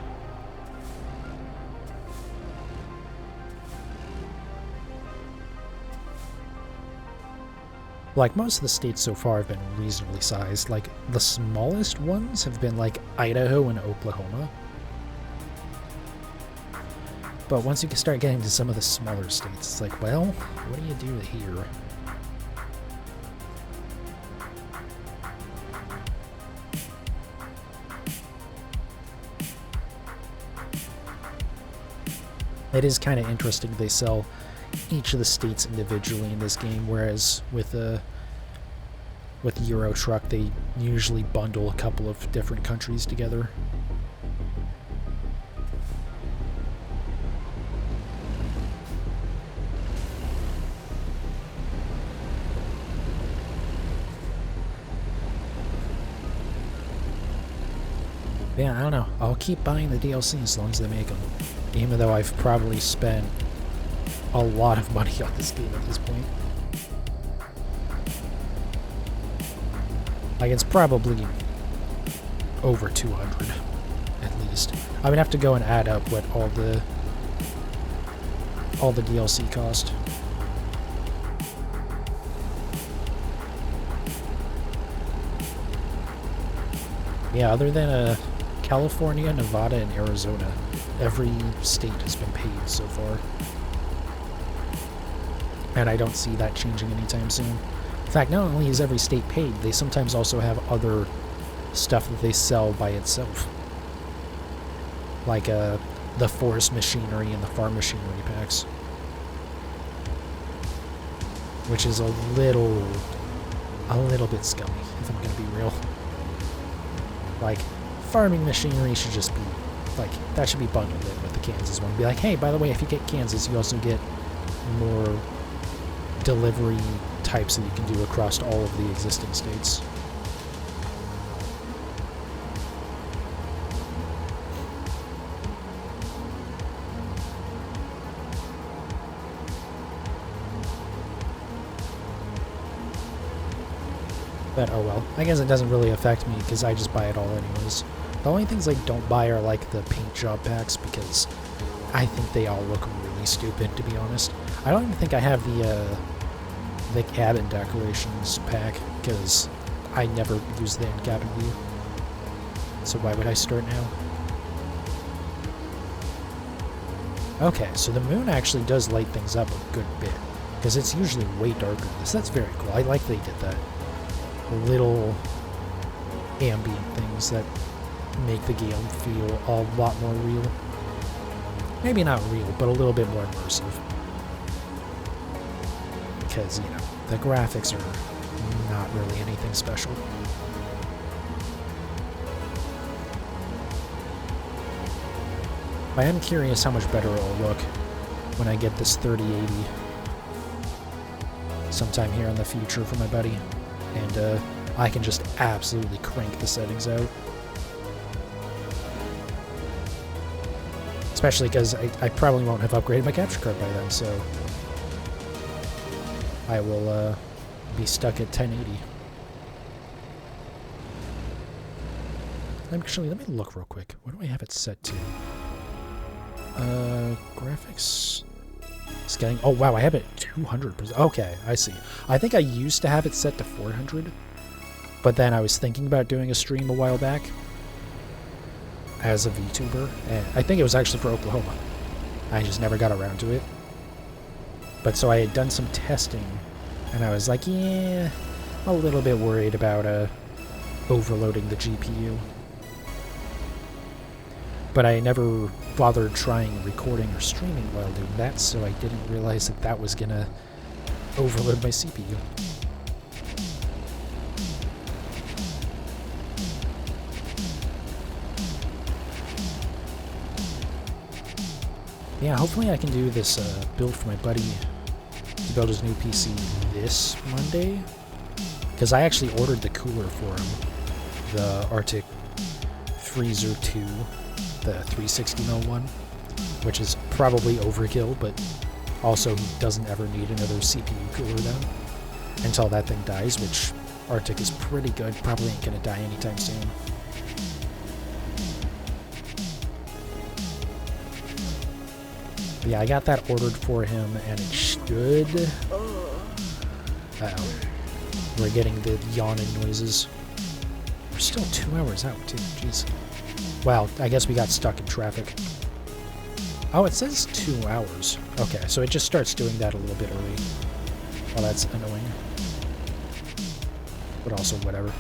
Like, most of the states so far have been reasonably sized. Like, the smallest ones have been like Idaho and Oklahoma. But once you can start getting to some of the smaller states, it's like, well, what do you do here? It is kind of interesting they sell each of the states individually in this game, whereas with Euro Truck they usually bundle a couple of different countries together. Yeah, I don't know. I'll keep buying the DLC as long as they make them, even though I've probably spent a lot of money on this game at this point. Like, it's probably over 200 at least. I would have to go and add up what all the DLC cost. Yeah, other than California, Nevada, and Arizona, every state has been paid so far. And I don't see that changing anytime soon. In fact, not only is every state paid, they sometimes also have other stuff that they sell by itself. Like the forest machinery and the farm machinery packs. Which is a little bit scummy, if I'm gonna be real. Like, farming machinery should just be, like, that should be bundled in with the Kansas one. Be like, hey, by the way, if you get Kansas, you also get more delivery types that you can do across all of the existing states. But oh well, I guess it doesn't really affect me because I just buy it all anyways. The only things I don't buy are like the paint job packs because I think they all look really stupid, to be honest. I don't even think I have the cabin decorations pack because I never use the in-cabin view. So why would I start now? Okay, so the moon actually does light things up a good bit because it's usually way darker than this. That's very cool. I like they did that. Little ambient things that make the game feel a lot more real. Maybe not real, but a little bit more immersive. Because, you know, the graphics are not really anything special. I am curious how much better it'll look when I get this 3080 sometime here in the future for my buddy. And I can just absolutely crank the settings out. Especially because I probably won't have upgraded my capture card by then, so I will be stuck at 1080. Actually, let me look real quick. What do I have it set to? Graphics... Scanning. Oh wow, I have it at 200%. Okay, I see. I think I used to have it set to 400, but then I was thinking about doing a stream a while back as a VTuber, and I think it was actually for Oklahoma. I just never got around to it. But so I had done some testing, and I was like, yeah, I'm a little bit worried about overloading the GPU. But I never bothered trying recording or streaming while doing that, so I didn't realize that that was gonna overload my CPU. Yeah, hopefully I can do this build for my buddy to build his new PC this Monday. Because I actually ordered the cooler for him, the Arctic Freezer 2, the 360mm one, which is probably overkill, but also he doesn't ever need another CPU cooler then, until that thing dies, which Arctic is pretty good, probably ain't gonna die anytime soon. But yeah, I got that ordered for him, and it should... Uh-oh. We're getting the yawning noises. We're still 2 hours out, too. Jeez. Wow, I guess we got stuck in traffic. Oh, it says 2 hours. Okay, so it just starts doing that a little bit early. Well, that's annoying. But also, whatever.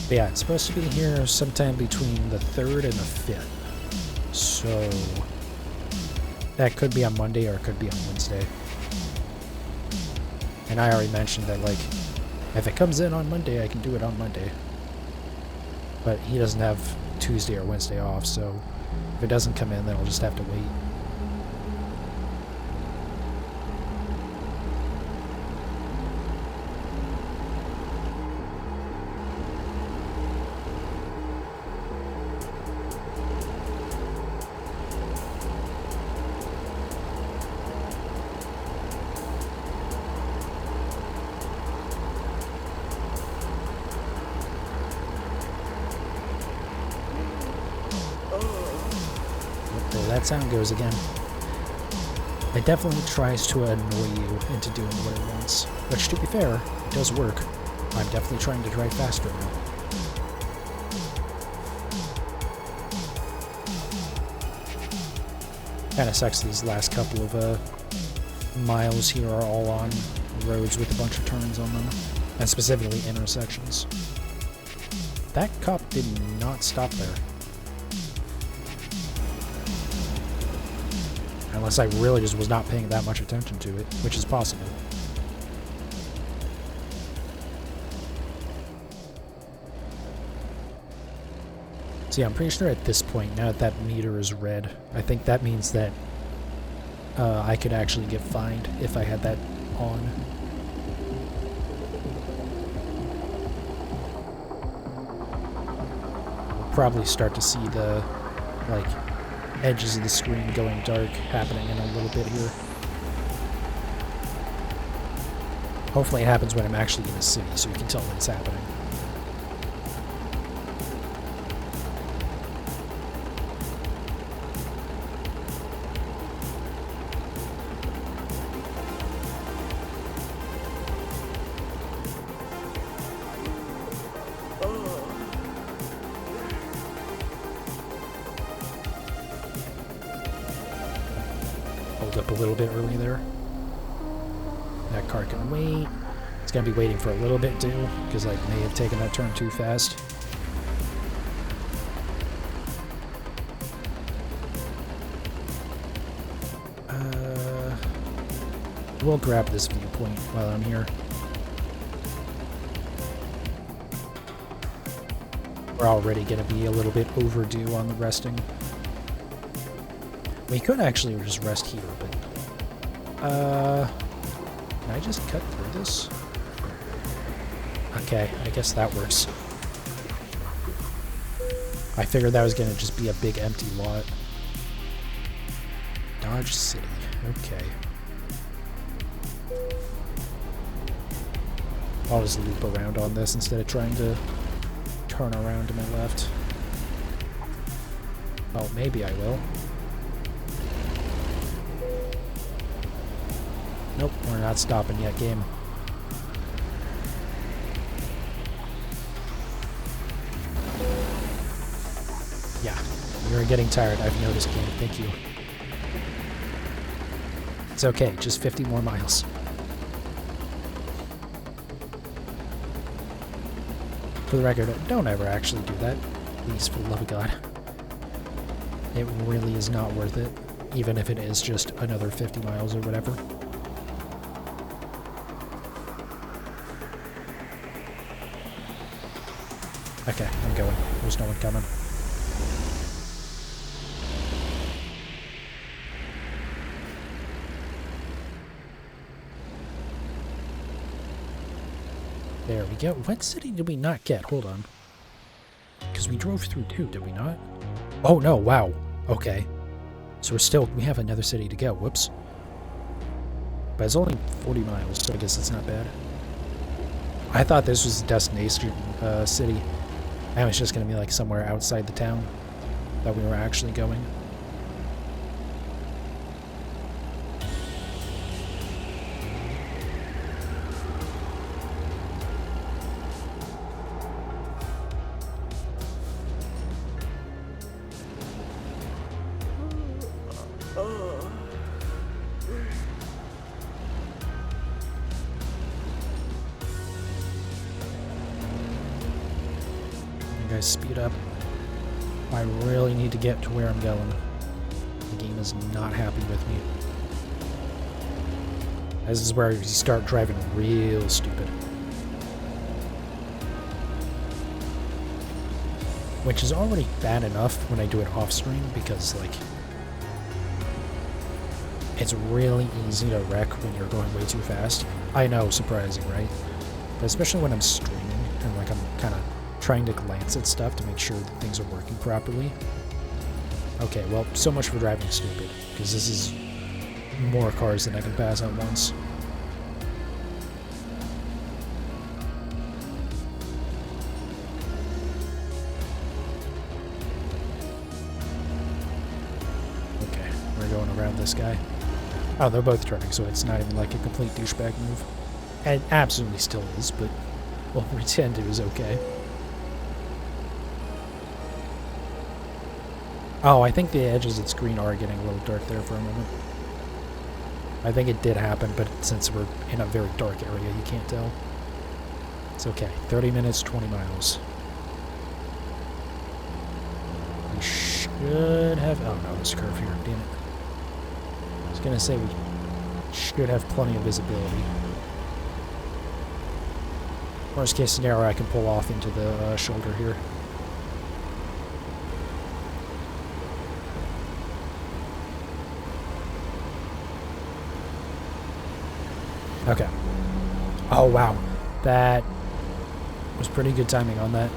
But yeah, it's supposed to be here sometime between the 3rd and the 5th. So that could be on Monday or it could be on Wednesday. And I already mentioned that, like, if it comes in on Monday, I can do it on Monday. But he doesn't have Tuesday or Wednesday off, so if it doesn't come in, then I'll just have to wait. That sound goes again. It definitely tries to annoy you into doing what it wants, which, to be fair, it does work. I'm definitely trying to drive faster now. Kinda sucks these last couple of miles here are all on roads with a bunch of turns on them, and specifically intersections. That cop did not stop there. Unless I really just was not paying that much attention to it, which is possible. See, I'm pretty sure at this point, now that that meter is red, I think that means that I could actually get fined if I had that on. We'll probably start to see the, like, edges of the screen going dark happening in a little bit here. Hopefully it happens when I'm actually in the city, so you can tell when it's happening. Up a little bit early there. That car can wait. It's gonna be waiting for a little bit too, because I may have taken that turn too fast. We'll grab this viewpoint while I'm here. We're already gonna be a little bit overdue on the resting. We could actually just rest here, but... can I just cut through this? Okay, I guess that works. I figured that was gonna just be a big empty lot. Dodge City, okay. I'll just loop around on this instead of trying to turn around to my left. Oh, maybe I will. Nope, we're not stopping yet, game. You're getting tired. I've noticed, game. Thank you. It's okay. Just 50 more miles. For the record, don't ever actually do that. Please, for the love of God. It really is not worth it. Even if it is just another 50 miles or whatever. Okay, I'm going. There's no one coming. There we go. What city did we not get? Hold on. Because we drove through two, did we not? Oh, no. Wow. Okay. So we have another city to go. Whoops. But it's only 40 miles, so I guess it's not bad. I thought this was the destination city. And it was just going to be like somewhere outside the town that we were actually going. Guys, speed up. I really need to get to where I'm going. The game is not happy with me. This is where you start driving real stupid. Which is already bad enough when I do it off stream because, like, it's really easy to wreck when you're going way too fast. I know, surprising, right? But especially when I'm streaming and, like, I'm kind of trying to glance at stuff to make sure that things are working properly. Okay, well, so much for driving stupid, because this is more cars than I can pass at once. Okay, we're going around this guy. Oh, they're both turning, so it's not even like a complete douchebag move. And it absolutely still is, but we'll pretend it was okay. Oh, I think the edges of the screen are getting a little dark there for a moment. I think it did happen, but since we're in a very dark area, you can't tell. It's okay. 30 minutes, 20 miles. We should have... Oh, no, there's a curve here. Damn it. I was going to say we should have plenty of visibility. Worst case scenario, I can pull off into the shoulder here. Okay. Oh, wow. That was pretty good timing on that.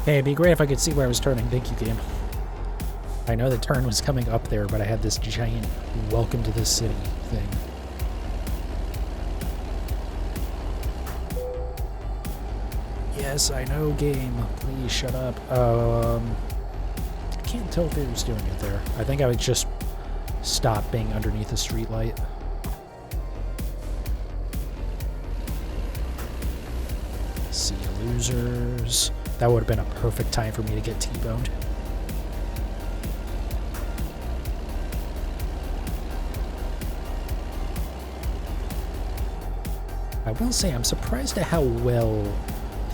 Hey, it'd be great if I could see where I was turning. Thank you, game. I know the turn was coming up there, but I had this giant welcome to this city thing. Yes, I know, game. Please shut up. I can't tell if it was doing it there. I think I would just stop being underneath a streetlight. See you losers. That would have been a perfect time for me to get T-boned. I will say I'm surprised at how well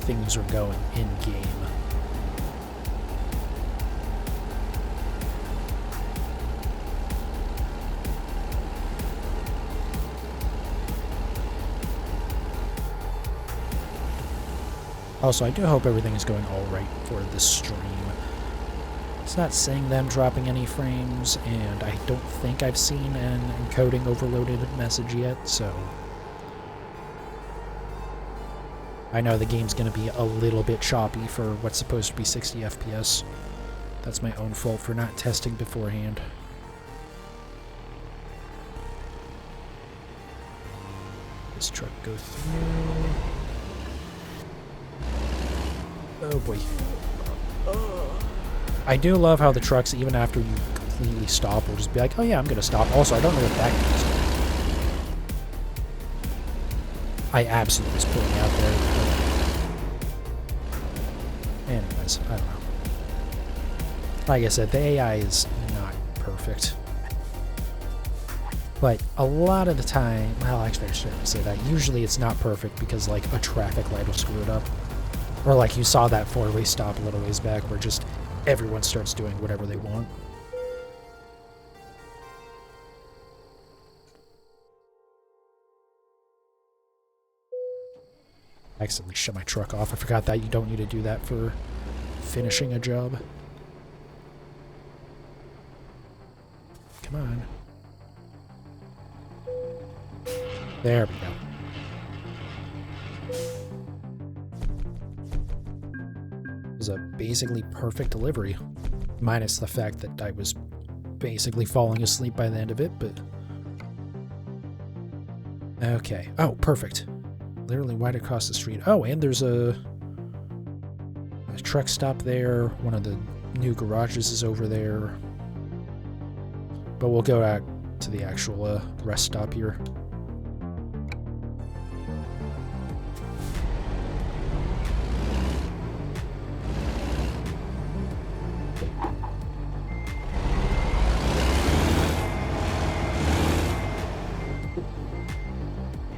things are going in game. Also, I do hope everything is going all right for this stream. It's not saying them dropping any frames, and I don't think I've seen an encoding overloaded message yet, so I know the game's going to be a little bit choppy for what's supposed to be 60 FPS. That's my own fault for not testing beforehand. This truck go through. Oh boy. I do love how the trucks, even after you completely stop or just be like, oh yeah, I'm going to stop. Also, I don't know what that means. I absolutely was pulling out there. Anyways, I don't know. Like I said, the AI is not perfect. But a lot of the time, well, actually I shouldn't say that. Usually it's not perfect because, like, a traffic light will screw it up. Or like you saw that four-way stop a little ways back where just everyone starts doing whatever they want. I accidentally shut my truck off. I forgot that you don't need to do that for finishing a job. Come on. There we go. It was a basically perfect delivery. Minus the fact that I was basically falling asleep by the end of it, but... Okay. Oh, perfect. Literally right across the street. Oh, and there's a truck stop there. One of the new garages is over there. But we'll go out to the actual rest stop here.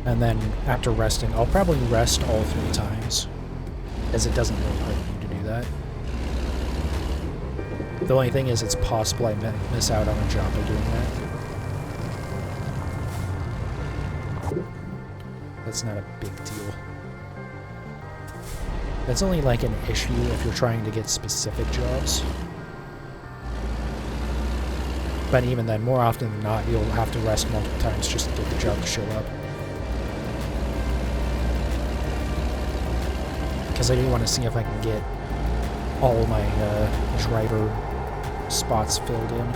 And then after resting, I'll probably rest all 3 times, as it doesn't really hurt me to do that. The only thing is it's possible I miss out on a job by doing that. That's not a big deal. That's only like an issue if you're trying to get specific jobs. But even then, more often than not, you'll have to rest multiple times just to get the job to show up. Because I do want to see if I can get all my driver spots filled in.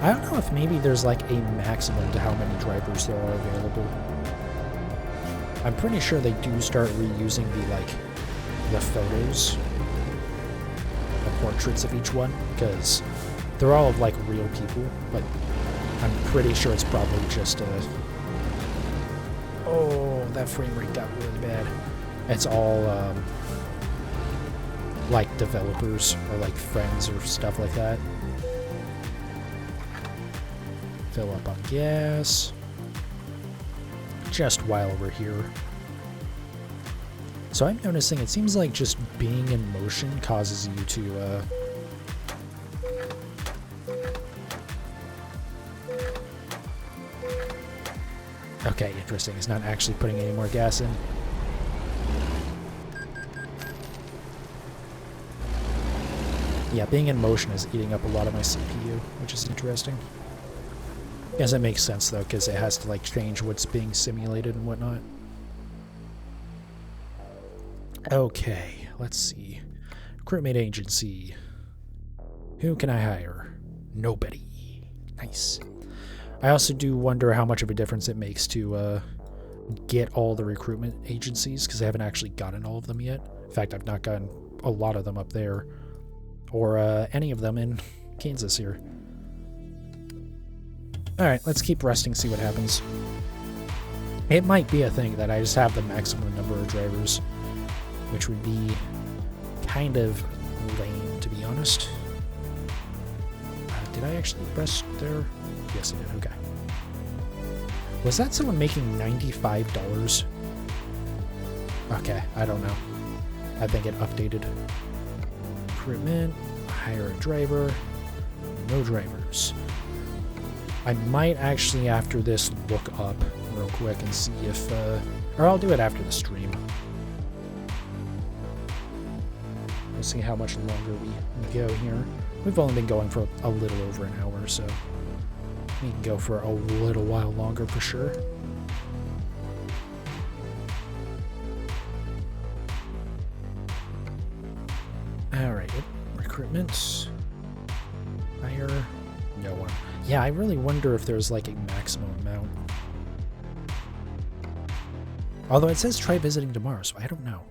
I don't know if maybe there's like a maximum to how many drivers there are available. I'm pretty sure they do start reusing the photos, the portraits of each one, because they're all of like real people, but I'm pretty sure it's probably just a... Oh, that frame rate got really bad. It's all like developers or like friends or stuff like that. Fill up on gas. Just while we're here. So I'm noticing it seems like just being in motion causes you to okay, interesting. It's not actually putting any more gas in. Yeah, being in motion is eating up a lot of my CPU, which is interesting. Guess that makes sense, though, because it has to, like, change what's being simulated and whatnot. Okay, let's see. Recruitment agency. Who can I hire? Nobody. Nice. I also do wonder how much of a difference it makes to get all the recruitment agencies, because I haven't actually gotten all of them yet. In fact, I've not gotten a lot of them up there. Or any of them in Kansas here. Alright, let's keep resting, see what happens. It might be a thing that I just have the maximum number of drivers, which would be kind of lame, to be honest. Did I actually rest there? Yes, I did. Okay. Was that someone making $95? Okay, I don't know. I think it updated. Recruitment, hire a driver, no drivers. I might actually, after this, look up real quick and see if, or I'll do it after the stream. We'll see how much longer we go here. We've only been going for a little over an hour, so we can go for a little while longer for sure. Alright, recruitment. Hire. No one. Yeah, I really wonder if there's like a maximum amount. Although it says try visiting tomorrow, so I don't know.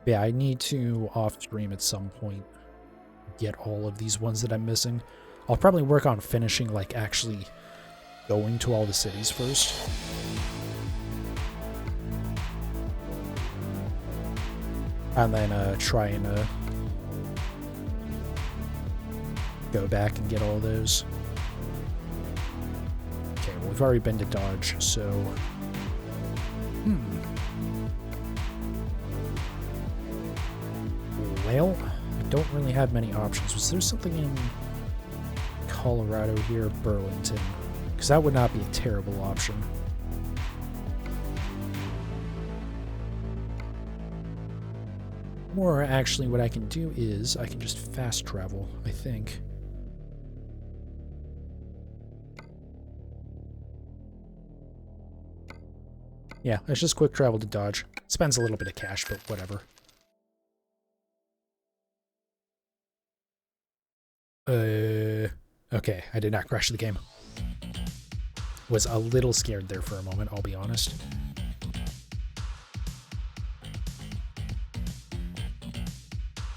Yeah, I need to off stream at some point get all of these ones that I'm missing. I'll probably work on finishing, like, actually going to all the cities first. And then try and go back and get all those. Okay, well, we've already been to Dodge, so... Well, I don't really have many options. Was there something in Colorado here, Burlington? Because that would not be a terrible option. Or actually what I can do is I can just fast travel, I think. Yeah, let's just quick travel to Dodge. Spends a little bit of cash, but whatever. Okay, I did not crash the game. Was a little scared there for a moment, I'll be honest.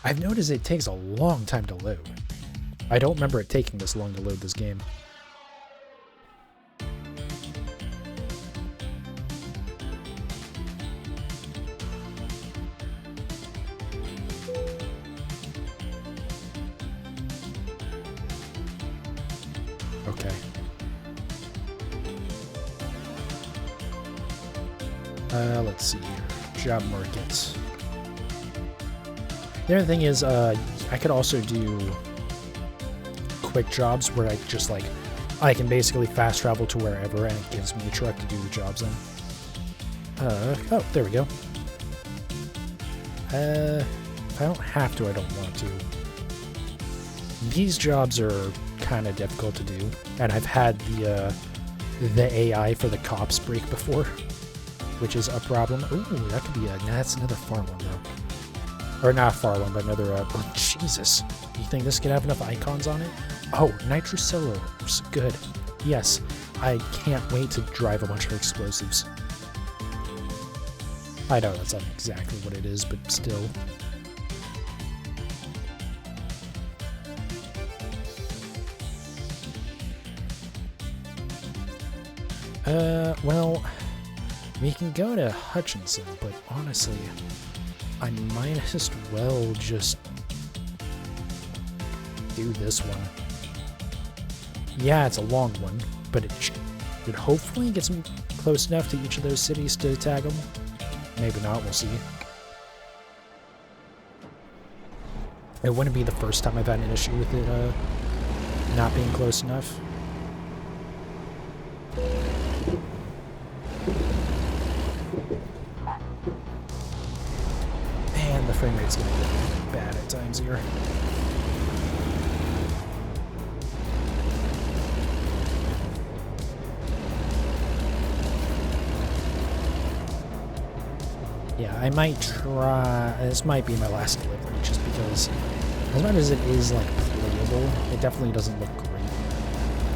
I've noticed it takes a long time to load. I don't remember it taking this long to load this game. Okay. Let's see here. Job market. The other thing is, I could also do quick jobs where I just, like, I can basically fast travel to wherever and it gives me a truck to do the jobs in. Oh, there we go. If I don't have to, I don't want to. These jobs are kind of difficult to do, and I've had the AI for the cops break before, which is a problem. Ooh, that could be that's another far one though. Or not far one, but another, oh, Jesus. You think this could have enough icons on it? Oh, Nitrocello. Good. Yes, I can't wait to drive a bunch of explosives. I know that's not exactly what it is, but still. Well, we can go to Hutchinson, but honestly, I might as well just do this one. Yeah, it's a long one, but it should hopefully get me close enough to each of those cities to tag them. Maybe not, we'll see. It wouldn't be the first time I've had an issue with it not being close enough. Man, the frame rate's gonna get bad at times here. Yeah, I might try. This might be my last delivery, just because, as much as it is like playable, it definitely doesn't look great.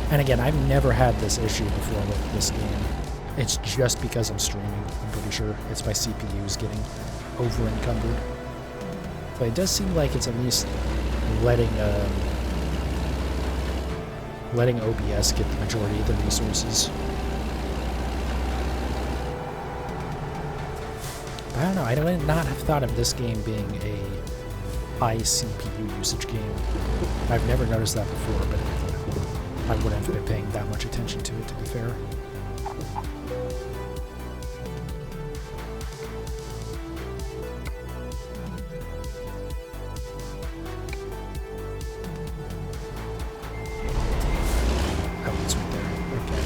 And again, I've never had this issue before with this game. It's just because I'm streaming. I'm pretty sure it's my CPU's getting over encumbered. But it does seem like it's at least letting OBS get the majority of the resources. I don't know, I would not have thought of this game being a high CPU usage game. I've never noticed that before, but I wouldn't have been paying that much attention to it, to be fair. Oh, it's right there. Okay.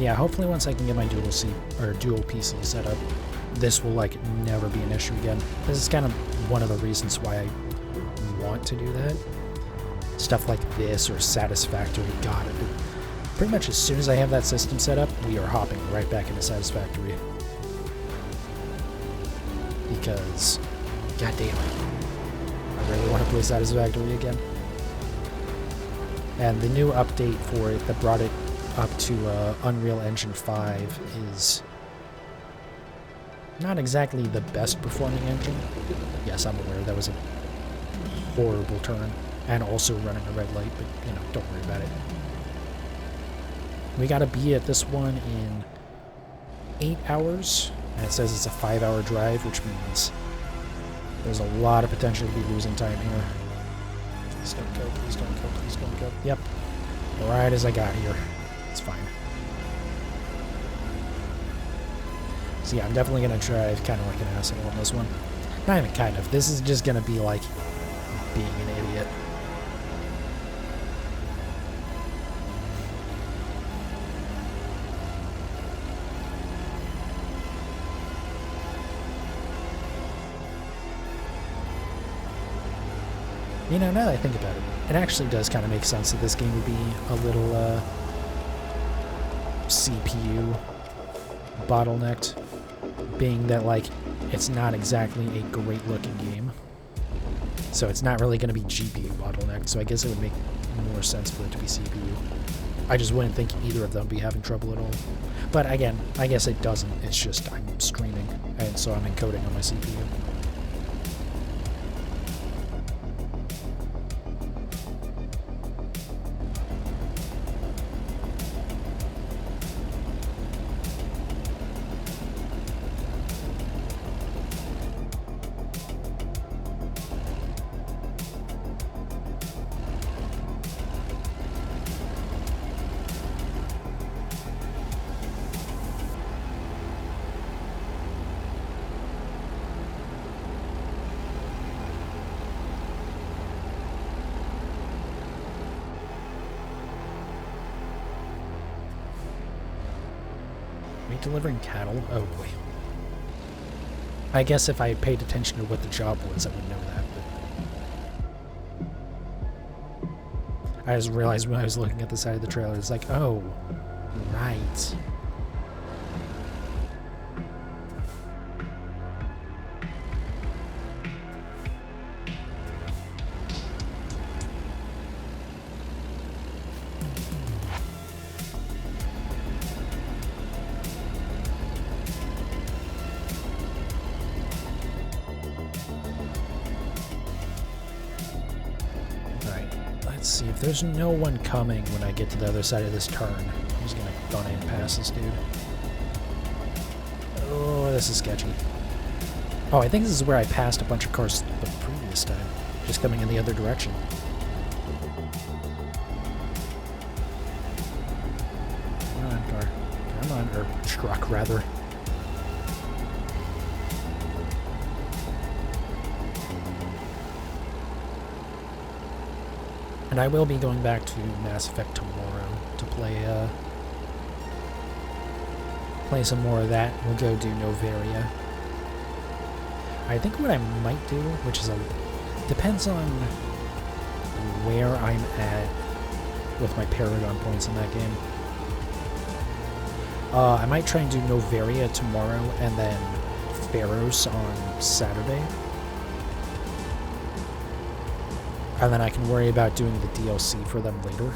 Yeah, hopefully once I can get my dual PC set up, this will like never be an issue again. This is kind of one of the reasons why I want to do that. Stuff like this or Satisfactory, God, Pretty much as soon as I have that system set up, we are hopping right back into Satisfactory. Because, god damn it, I really want to play Satisfactory again. And the new update for it that brought it up to Unreal Engine 5 is not exactly the best performing engine. Yes, I'm aware that was a horrible turn, and also running a red light, but, you know, don't worry about it. We gotta be at this one in 8 hours, and it says it's a 5-hour drive, which means there's a lot of potential to be losing time here. Please don't go, please don't go, please don't go. Yep, right as I got here. It's fine. So yeah, I'm definitely gonna drive kind of like an asshole on this one. Not even kind of. This is just gonna be like being an idiot. You know, now that I think about it, it actually does kind of make sense that this game would be a little CPU bottlenecked, being that, like, it's not exactly a great looking game. So it's not really going to be GPU bottlenecked, so I guess it would make more sense for it to be CPU. I just wouldn't think either of them would be having trouble at all. But again, I guess it doesn't, it's just I'm streaming, and so I'm encoding on my CPU. Delivering cattle? Oh boy. I guess if I paid attention to what the job was, I would know that, but I just realized when I was looking at the side of the trailer, it's like, oh, right. Let's see, if there's no one coming when I get to the other side of this turn, I'm just gonna gun in past this dude. Oh, this is sketchy. Oh, I think this is where I passed a bunch of cars the previous time, just coming in the other direction. Come on, car. Come on, or truck, rather. And I will be going back to Mass Effect tomorrow to play some more of that. We'll go do Novaria. I think what I might do, which is depends on where I'm at with my Paragon points in that game. I might try and do Novaria tomorrow and then Pharos on Saturday. And then I can worry about doing the DLC for them later.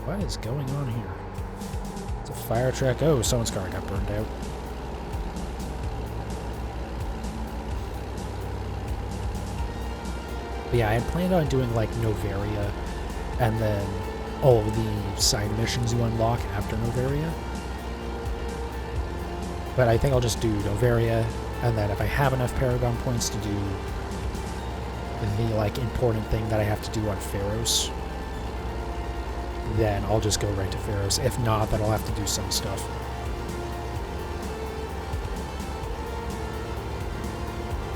What is going on here? It's a fire truck. Oh, someone's car got burned out. But yeah, I had planned on doing like Novaria and then all of the side missions you unlock after Novaria. But I think I'll just do Novaria, and then if I have enough Paragon points to do the like important thing that I have to do on Pharos, then I'll just go right to Pharos. If not, then I'll have to do some stuff.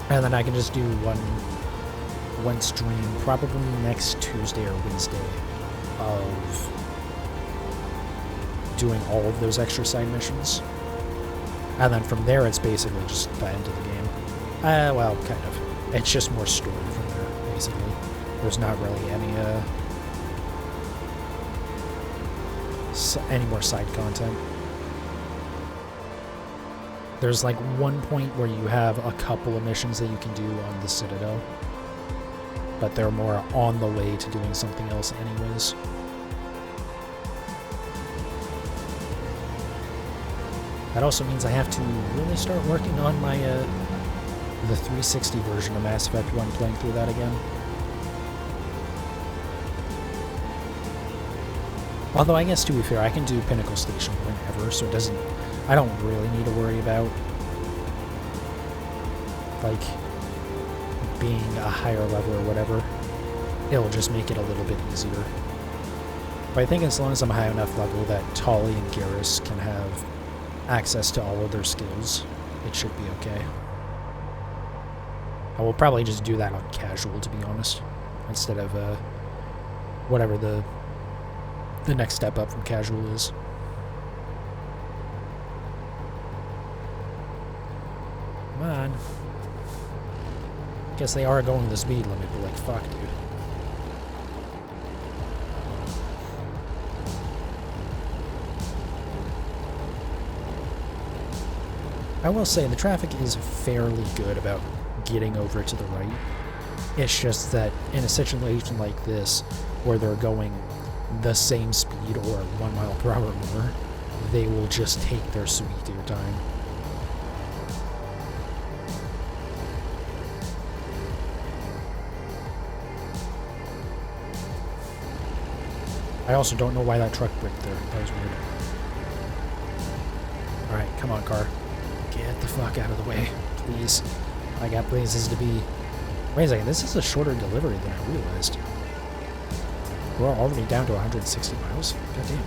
And then I can just do one stream, probably next Tuesday or Wednesday, of doing all of those extra side missions. And then from there, it's basically just the end of the game. Well, kind of. It's just more story from there, basically. There's not really any any more side content. There's like one point where you have a couple of missions that you can do on the Citadel, but they're more on the way to doing something else anyways. That also means I have to really start working on my the 360 version of Mass Effect 1, playing through that again. Although I guess, to be fair, I can do Pinnacle Station whenever, so it doesn't... I don't really need to worry about, like, being a higher level or whatever. It'll just make it a little bit easier. But I think as long as I'm high enough level that Tali and Garrus can have access to all of their skills, it should be okay. I will probably just do that on casual, to be honest, instead of whatever the next step up from casual is. Come on. Guess they are going the speed limit, but like, fuck, dude. I will say the traffic is fairly good about getting over to the right. It's just that in a situation like this, where they're going the same speed or 1 mile per hour more, they will just take their sweet dear time. I also don't know why that truck bricked there. That was weird. Alright, come on, car. Get the fuck out of the way, please. I got places to be. Wait a second, this is a shorter delivery than I realized. We're already down to 160 miles? God damn.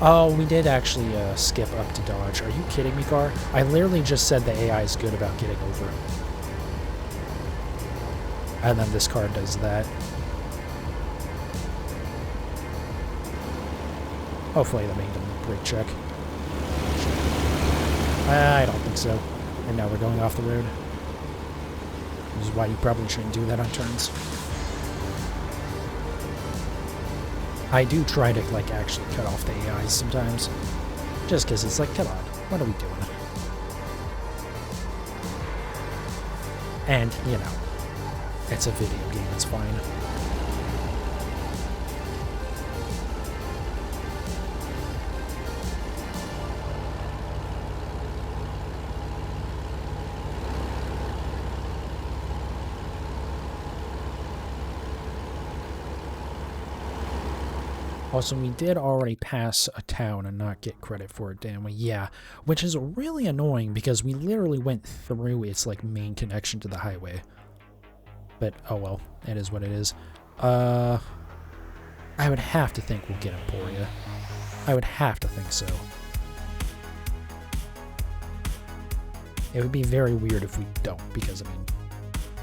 Oh, we did actually skip up to Dodge. Are you kidding me, car? I literally just said the AI is good about getting over. And then this car does that. Hopefully they made a brake check. I don't think so. And now we're going off the road. Which is why you probably shouldn't do that on turns. I do try to, like, actually cut off the AIs sometimes. Just because it's like, come on, what are we doing? And, you know, it's a video game, it's fine. Also, we did already pass a town and not get credit for it, damn we? Yeah, which is really annoying because we literally went through its, like, main connection to the highway. But, oh well, it is what it is. I would have to think we'll get Emporia. I would have to think so. It would be very weird if we don't, because, I mean,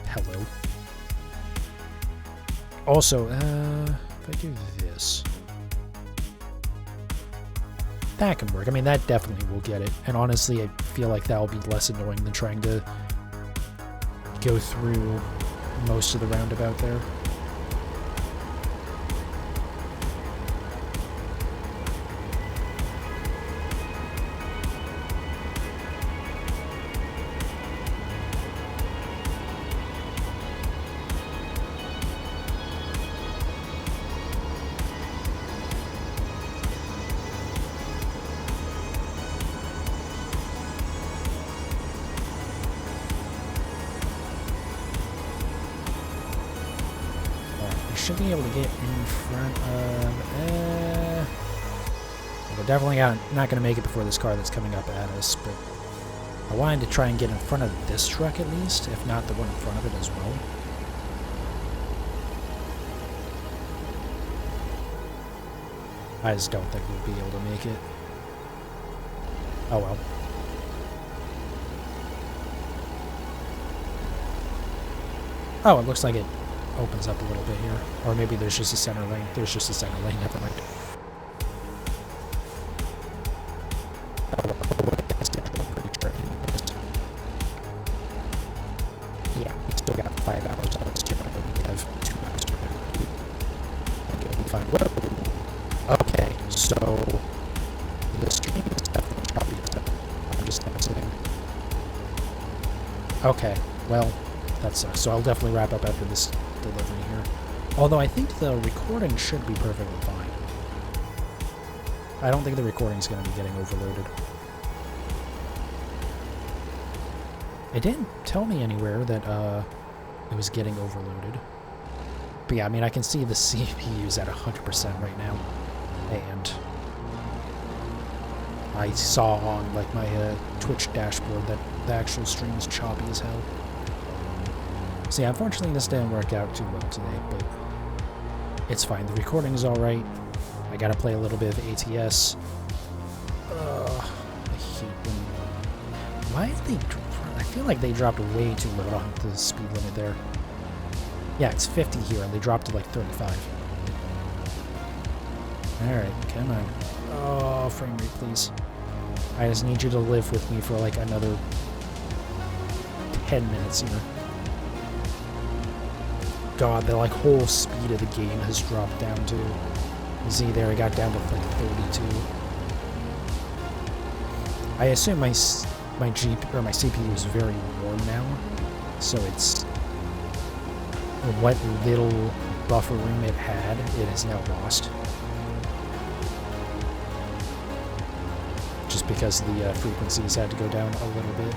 hello. Also, if I do this... that can work. I mean, that definitely will get it. And honestly, I feel like that will be less annoying than trying to go through most of the roundabout there. Should be able to get in front of... we're definitely not going to make it before this car that's coming up at us, but I wanted to try and get in front of this truck at least, if not the one in front of it as well. I just don't think we'll be able to make it. Oh well. Oh, it looks like it opens up a little bit here. Or maybe there's just a center lane. There's just a center lane, never mind. Yeah, we still got 5 hours on this channel, but we have 2 hours. fine. Whoa. Okay, so the stream is definitely choppy. I'm just sitting. Okay, well, that sucks. So I'll definitely wrap up after this delivery here. Although I think the recording should be perfectly fine. I don't think the recording is going to be getting overloaded. It didn't tell me anywhere that it was getting overloaded. But yeah, I mean, I can see the CPU's at 100% right now. And I saw on like my Twitch dashboard that the actual stream is choppy as hell. So yeah, unfortunately this didn't work out too well today, but it's fine. The recording's alright. I gotta play a little bit of ATS. I hate when... Why did they... I feel like they dropped way too low on the speed limit there. Yeah, it's 50 here, and they dropped to like 35. Alright, come on. Oh, frame rate, please. I just need you to live with me for like another 10 minutes here. God, the like whole speed of the game has dropped down to... You see there, it got down to like 32. I assume my CPU is very warm now, so it's what little buffer room it had, it is now lost. Just because the frequencies had to go down a little bit.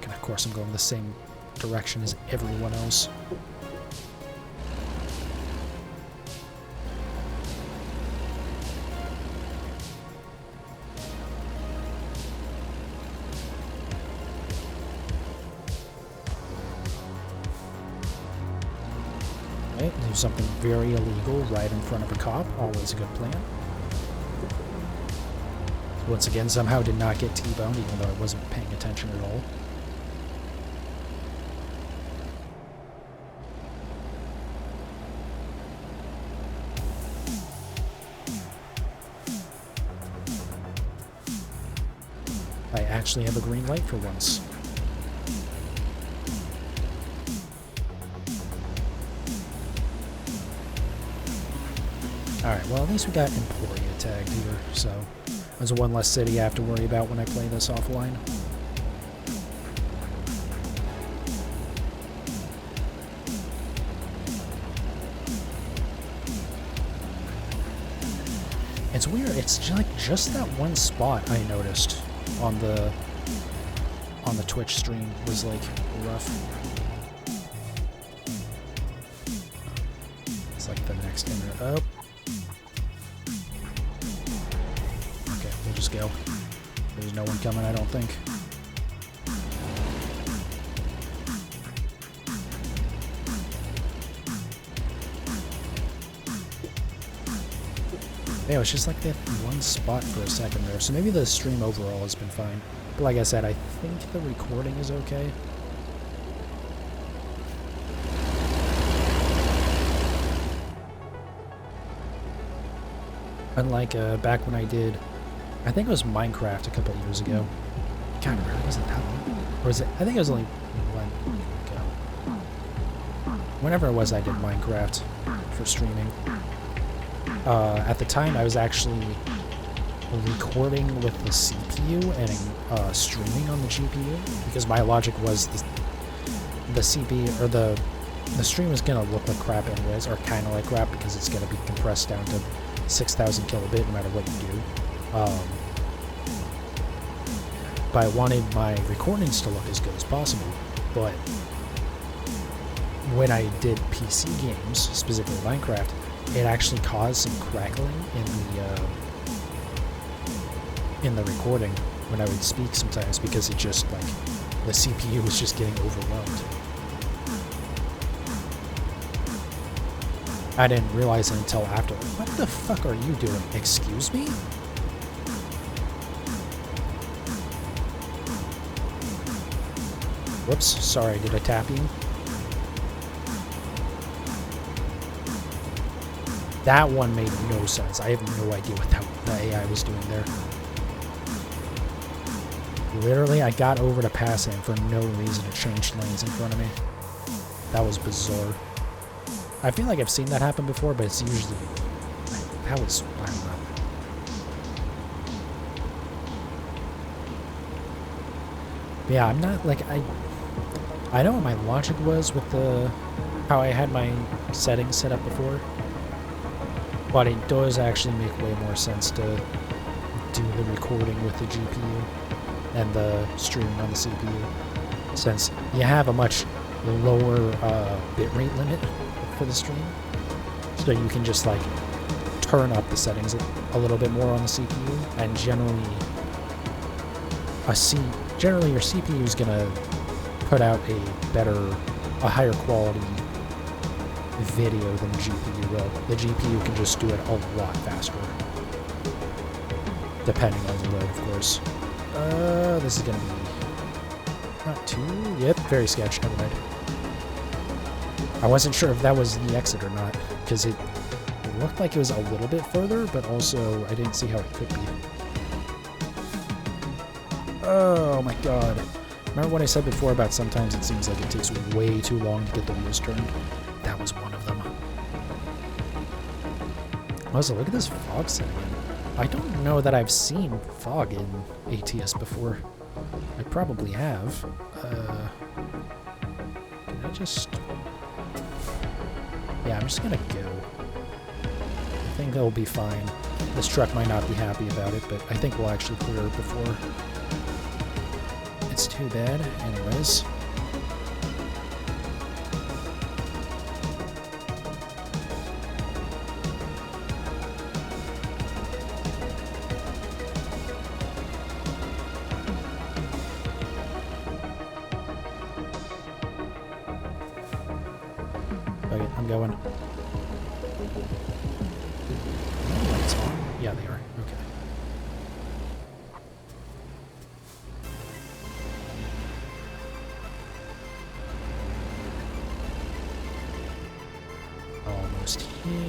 And of course I'm going the same direction as everyone else. Okay, do something very illegal right in front of a cop. Always a good plan. Once again, somehow did not get T-boned, even though I wasn't paying attention at all. I actually have a green light for once. Alright, well at least we got Emporia tagged here, so there's one less city I have to worry about when I play this offline. It's weird, it's like just that one spot I noticed on the Twitch stream was like rough. It's like the next inner up. Okay, we'll just go. There's no one coming, I don't think. Yeah, it was just like that one spot for a second there. So maybe the stream overall has been fine. But like I said, I think the recording is okay. Unlike back when I did, I think it was Minecraft a couple of years ago. I can't remember, was it that long? Or was it, I think it was only 1 week ago. Whenever it was I did Minecraft for streaming. At the time, I was actually recording with the CPU and streaming on the GPU, because my logic was the CPU, or the stream is going to look like crap anyways, or kind of like crap, because it's going to be compressed down to 6,000 kilobit no matter what you do. But I wanted my recordings to look as good as possible, but when I did PC games, specifically Minecraft, it actually caused some crackling in the recording when I would speak sometimes, because it just like the CPU was just getting overwhelmed. I didn't realize it until after. What the fuck are you doing? Excuse me? Whoops, sorry, did I tap you? That one made no sense. I have no idea what the AI was doing there. Literally, I got over to pass him for no reason. It changed lanes in front of me. That was bizarre. I feel like I've seen that happen before, but it's usually... That was... I don't know. Yeah, I'm not, like, I know what my logic was with the... how I had my settings set up before. But it does actually make way more sense to do the recording with the GPU and the streaming on the CPU, since you have a much lower bitrate limit for the stream, so you can just like turn up the settings a little bit more on the CPU, and generally your CPU is gonna put out a higher quality video than the GPU will. The GPU can just do it a lot faster, depending on the load, of course. This is gonna be not too... Yep, very sketch. Never mind. I wasn't sure if that was the exit or not, because it looked like it was a little bit further, but also I didn't see how it could be. Oh my god. Remember what I said before about sometimes it seems like it takes way too long to get the wheels turned? That was one of them. Also, look at this fog setting in. I don't know that I've seen fog in ATS before. I probably have. Can I just... Yeah, I'm just gonna go. I think it'll be fine. This truck might not be happy about it, but I think we'll actually clear it before it's too bad. Anyways. Okay, I'm going. Are the lights on? Yeah, they are. Okay. Almost here.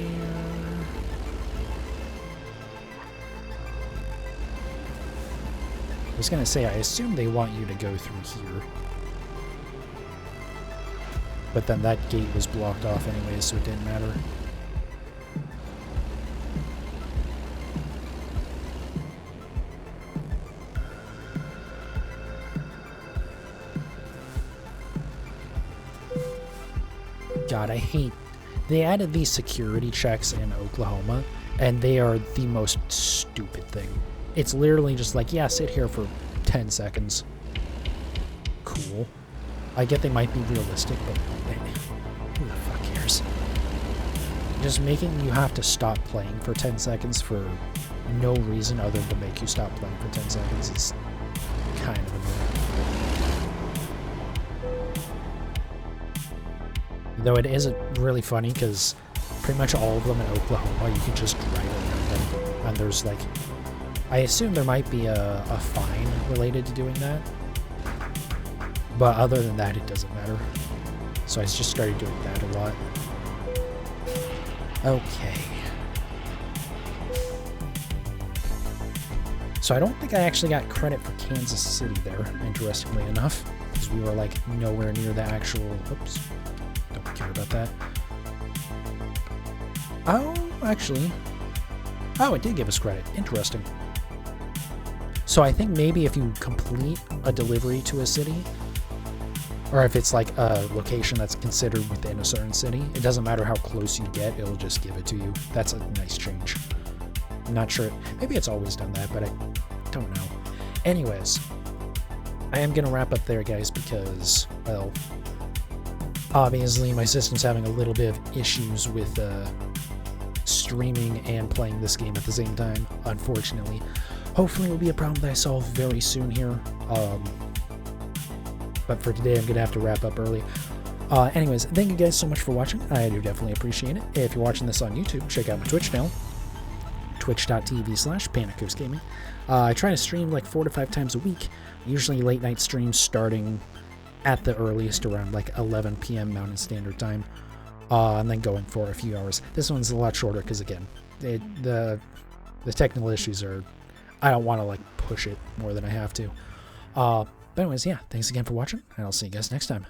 I was gonna say, I assume they want you to go through here. But then that gate was blocked off anyway, so it didn't matter. God, I hate... They added these security checks in Oklahoma, and they are the most stupid thing. It's literally just like, yeah, sit here for 10 seconds. Cool. I get they might be realistic, but who the fuck cares? Just making you have to stop playing for 10 seconds for no reason other than to make you stop playing for 10 seconds is kind of annoying. Though it is really funny because pretty much all of them in Oklahoma, you can just drive around them. And there's like, I assume there might be a fine related to doing that. But other than that, it doesn't matter. So I just started doing that a lot. Okay. So I don't think I actually got credit for Kansas City there, interestingly enough. Because we were like nowhere near the actual... Oops. Don't care about that. Oh, actually. Oh, it did give us credit. Interesting. So I think maybe if you complete a delivery to a city... Or if it's like a location that's considered within a certain city, it doesn't matter how close you get, it'll just give it to you. That's a nice change. I'm not sure. Maybe it's always done that, but I don't know. Anyways, I am going to wrap up there, guys, because, well, obviously my system's having a little bit of issues with streaming and playing this game at the same time, unfortunately. Hopefully it will be a problem that I solve very soon here. But for today, I'm going to have to wrap up early. Anyways, thank you guys so much for watching. I do definitely appreciate it. If you're watching this on YouTube, check out my Twitch channel, twitch.tv/PanicGhostGaming. I try to stream like 4 to 5 times a week, usually late night streams starting at the earliest around like 11 p.m. Mountain Standard Time, and then going for a few hours. This one's a lot shorter because, again, the technical issues are... I don't want to like push it more than I have to. But anyways, yeah, thanks again for watching, and I'll see you guys next time.